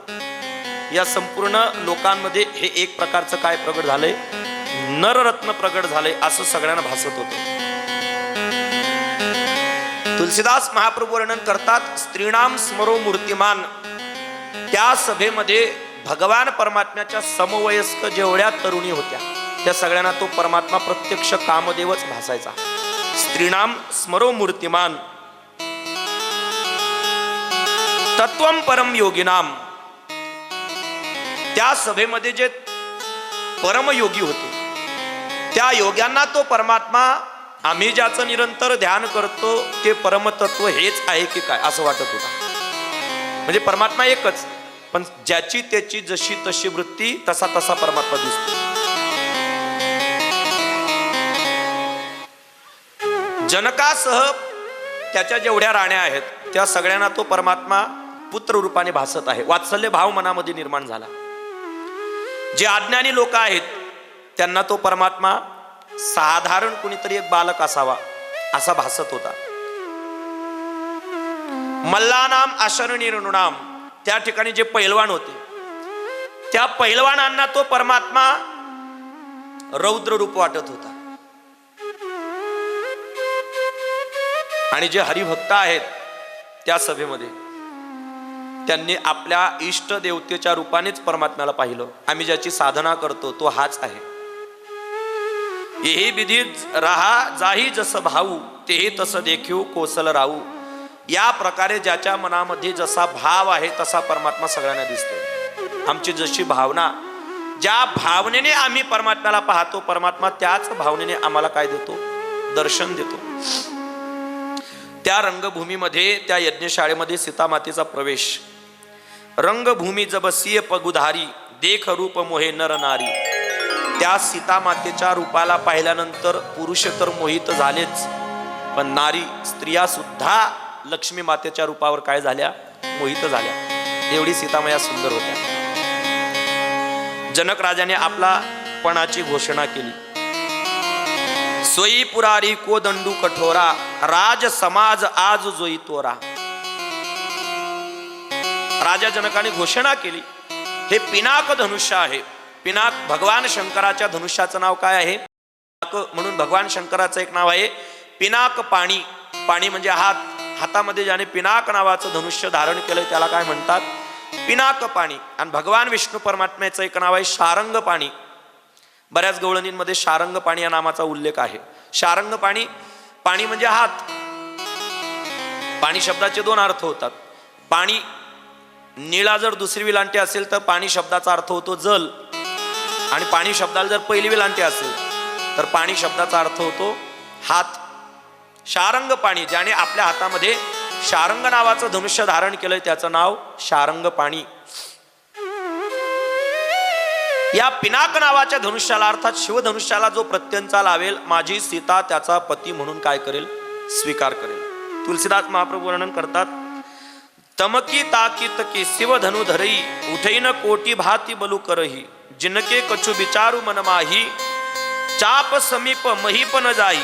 या संपूर्ण लोकांमध्ये हे एक प्रकारचं काय प्रगट झालंय, नररत्न प्रगट झालंय असं सगळ्यांना भासत होतं. तुलसीदास महाप्रभू वर्णन करतात, स्त्रीणाम स्मरो मूर्तिमान. त्या सभेमध्ये भगवान परमात्म्याच्या समवयस्क जेवढ्या तरुणी होत्या, त्या सगळ्यांना तो परमात्मा प्रत्यक्ष कामदेवच भासायचा. स्त्रीणाम स्मरो मूर्तिमान, तत्वम परम योगिनाम. त्या सभेमध्ये जे परमयोगी होते, त्या योग्यांना तो परमात्मा, आम्ही ज्याचं निरंतर ध्यान करतो ते परमतत्व हेच आहे की काय असं वाटत होता. म्हणजे परमात्मा एकच, पण ज्याची त्याची जशी तशी वृत्ती तसा तसा परमात्मा दिसतो. जनकासह त्याच्या जेवढ्या राण्या आहेत त्या सगळ्यांना तो परमात्मा पुत्र रूपाने भासत आहे. वात्सल्य भाव मनामध्ये निर्माण झाला. जे अज्ञानी लोक आहेत त्यांना तो परमात्मा साधारण कुणीतरी एक बालक असावा असा भासत होता. मल्लानाम आशरणीर्णुनाम, त्या ठिकाणी जे पैलवान होते त्या पैलवानांना तो परमात्मा रौद्र रूप वाटत होता. आणि जे हरिभक्त आहेत त्या सभेमध्ये त्यांनी आपल्या इष्ट देवतेच्या रूपानेच परमात्म्याला पाहिलं. आम्ही ज्याची साधना करतो तो हाच आहे. येही विधी राहा जाही जसं भाऊ तेही तसं देखीव कोसल राहू. या प्रकारे ज्याच्या मनामध्ये जसा भाव आहे तसा परमात्मा सगळ्यांना दिसतो. आमची जशी भावना, ज्या भावनेने आम्ही परमात्म्याला पाहतो परमात्मा त्याच भावनेने आम्हाला काय देतो, दर्शन देतो. त्या रंगभूमीमध्ये त्या यज्ञशाळेमध्ये सीतामातेचा प्रवेश. रंगभूमी जब सिय पगुधारी देख रूप मोहे नर नारी. त्या सीतामातेच्या रूपाला पाहिल्यानंतर पुरुष तर मोहित झालेच, पण नारी स्त्रिया सुद्धा लक्ष्मी मातेच्या रूपावर काय झाल्या, मोहित झाल्या. एवढी सीतामाया सुंदर होत्या. जनक राजाने आपला पणाची घोषणा केली. सोयी पुरारी को दंडू कठोरा राज समाज आज जोई तोरा. राजा जनकाने घोषणा केली, हे पिनाक धनुष्य आहे. पिनाक भगवान शंकराच्या धनुष्याचं नाव काय आहे, म्हणून भगवान शंकराचं एक नाव आहे पिनाक पाणी. पाणी म्हणजे हात. हातामध्ये ज्याने पिनाक नावाचं धनुष्य धारण केलं त्याला काय म्हणतात, पिनाक पाणी. आणि भगवान विष्णू परमात्म्याचं एक नाव आहे शारंग पाणी. बऱ्याच गवळणींमध्ये शारंग पाणी या नामाचा उल्लेख आहे. शारंग पाणी, पाणी म्हणजे हात. पाणी शब्दाचे दोन अर्थ होतात. पाणी निळा जर दुसरी विलांटी असेल तर पाणी शब्दाचा अर्थ होतो जल, आणि पाणी शब्दाला जर पहिली विलांटी असेल तर पाणी शब्दाचा अर्थ होतो हात. शारंग पाणी, ज्याने आपल्या हातामध्ये शारंग नावाचं धनुष्य धारण केलंय त्याचं नाव शारंग पाणी. या पिनाक नावाच्या धनुष्याला अर्थात शिवधनुष्याला जो प्रत्यंचा लावेल माझी सीता त्याचा पती म्हणून काय करेल, स्वीकार करेल. तुलसीदास महाप्रभू वर्णन करतात, तमकी ताकीत की शिव धनु धरई उठईन कोटी भाती बलू करही जिनके कछु विचारू मन माही चाप समीप महीप न जाई.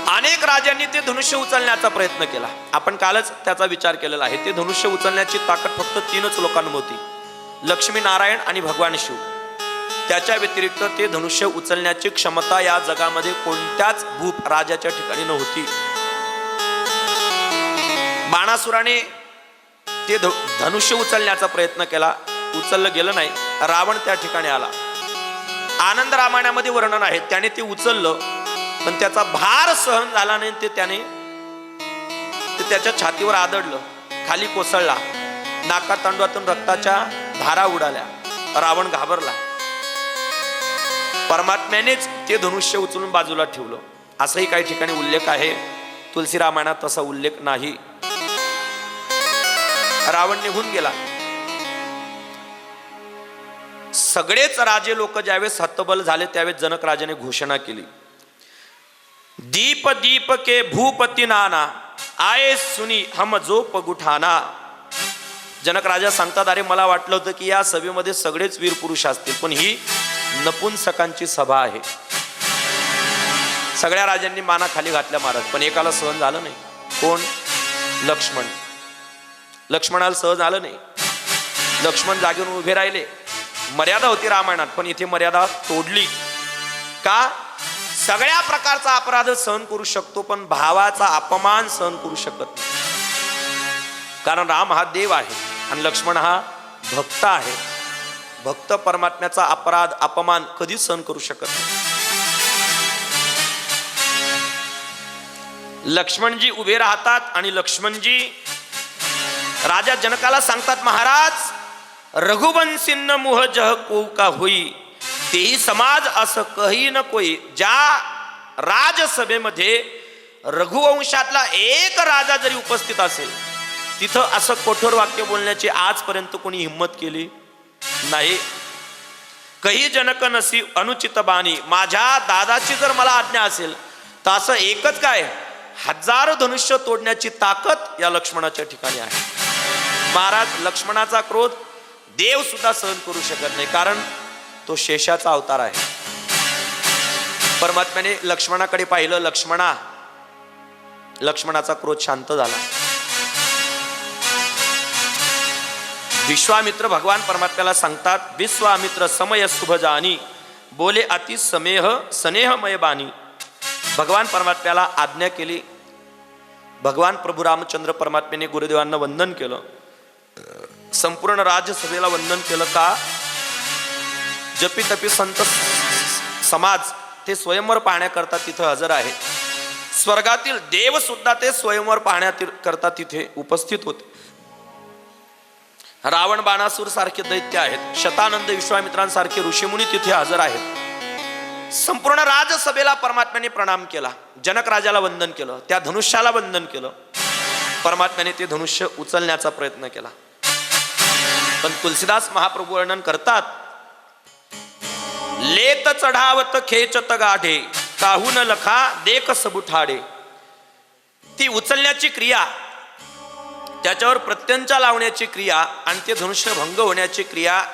अनेक राजांनी ते धनुष्य उचलण्याचा प्रयत्न केला. आपण कालच त्याचा विचार केलेला आहे. ते धनुष्य उचलण्याची ताकद फक्त तीनच लोकांमध्ये होती, लक्ष्मी नारायण आणि भगवान शिव. त्याच्या व्यतिरिक्त ते धनुष्य उचलण्याची क्षमता या जगामध्ये कोणत्याच भूप राजाच्या ठिकाणी नव्हती. बाणासुराने ते धनुष्य उचलण्याचा प्रयत्न केला, उचललं गेलं नाही. रावण त्या ठिकाणी आला. आनंद रामायणामध्ये वर्णन आहे, त्याने ते उचललं पण त्याचा भार सहन झाला नाही. त्याने त्याच्या छातीवर आदळलं, खाली कोसळला. नाका तांडवातून रक्ताच्या धारा उडाल्या. रावण घाबरला. परमात्म्यानेच ते धनुष्य उचलून बाजूला ठेवलं असंही काही ठिकाणी उल्लेख आहे. तुलसी रामायणात तसा उल्लेख नाही. रावण निघून गेला. सगळेच राजे लोक ज्यावेळेस हतबल झाले त्यावेळेस जनक राजाने घोषणा केली, दीप दीप के भूपती नाना आये सुनी हम जो पगुठाना. जनक राजा सांगतात, अरे मला वाटलं होतं की या सभेमध्ये सगळेच वीर पुरुष असतील, पण ही नपुंसकांची सभा आहे. सगळ्या राजांनी माना खाली घातल्या महाराज, पण एकाला सहन झालं नाही. कोण? लक्ष्मण. लक्ष्मणाला सहन झालं नाही. लक्ष्मण जागेवर उभे राहिले. मर्यादा होती रामायणात, पण इथे मर्यादा तोडली. का? सगळ्या प्रकारचा अपराध सहन करू शकतो पण भावाचा अपमान सहन करू शकत नाही. कारण राम हा देव आहे आणि लक्ष्मण हा भक्त आहे. भक्त परमात्म्याचा अपराध अपमान कधीच सहन करू शकत नाही. लक्ष्मणजी उभे राहतात आणि लक्ष्मणजी राजा जनकाला सांगतात, महाराज रघुवंशीन मुह जह को का होई तेही समाज असं कही न कोई. ज्या राजसभेमध्ये रघुवंशातला एक राजा जरी उपस्थित असेल तिथं असं कठोर वाक्य बोलण्याची आजपर्यंत कोणी हिंमत केली नाही. कही जनक नसी अनुचित बाणी, माझ्या दादाची जर मला आज्ञा असेल तर असं एकच काय, 1000 धनुष्य तोडण्याची ताकद या लक्ष्मणाच्या ठिकाणी आहे. महाराज, लक्ष्मणाचा क्रोध देव सुद्धा सहन करू शकत नाही, कारण तो शेषाचा अवतार आहे. परमात्म्याने लक्ष्मणाकडे पाहिलं, लक्ष्मणाचा क्रोध शांत झाला. विश्वामित्र भगवान परमात्म्याला सांगतात, विश्वामित्र समय शुभ जानी, बोले अति स्नेहमय बानी. भगवान परमात्म्याला आज्ञा केली. भगवान प्रभू रामचंद्र परमात्म्याने गुरुदेवांना वंदन केलं, संपूर्ण राज्यसभेला वंदन केलं. का? जपी तपी संत समाज ते स्वयंवर पाहण्याकरता तिथे हजर आहे. स्वर्गातील देव सुद्धा ते स्वयंवर पाहण्याकरता तिथे उपस्थित होते. रावण बाणासूर सारखे दैत्य आहेत, शतानंद विश्वामित्रांसारखे ऋषीमुनी तिथे हजर आहेत. संपूर्ण राजसभेला परमात्म्याने प्रणाम केला. जनक राजाला वंदन केलं, त्या धनुष्याला वंदन केलं. परमात्म्याने ते धनुष्य उचलण्याचा प्रयत्न केला, पण तुलसीदास महाप्रभू वर्णन करतात, लेत चढावत खेचत गाढे, काहून लखा देख सबुठाडे. ती उचलण्याची क्रिया, त्याच्यावर प्रत्यंचा लावण्याची क्रिया आणि ते धनुष्य भंग होण्याची क्रिया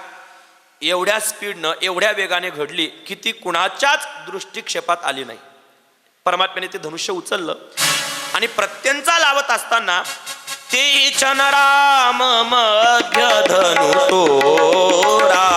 एवढ्या स्पीडनं, एवढ्या वेगाने घडली की ती कुणाच्याच दृष्टिक्षेपात आली नाही. परमात्म्याने ते धनुष्य उचललं आणि प्रत्यंचा लावत असताना ते चनराम मध्य धनु तोरा,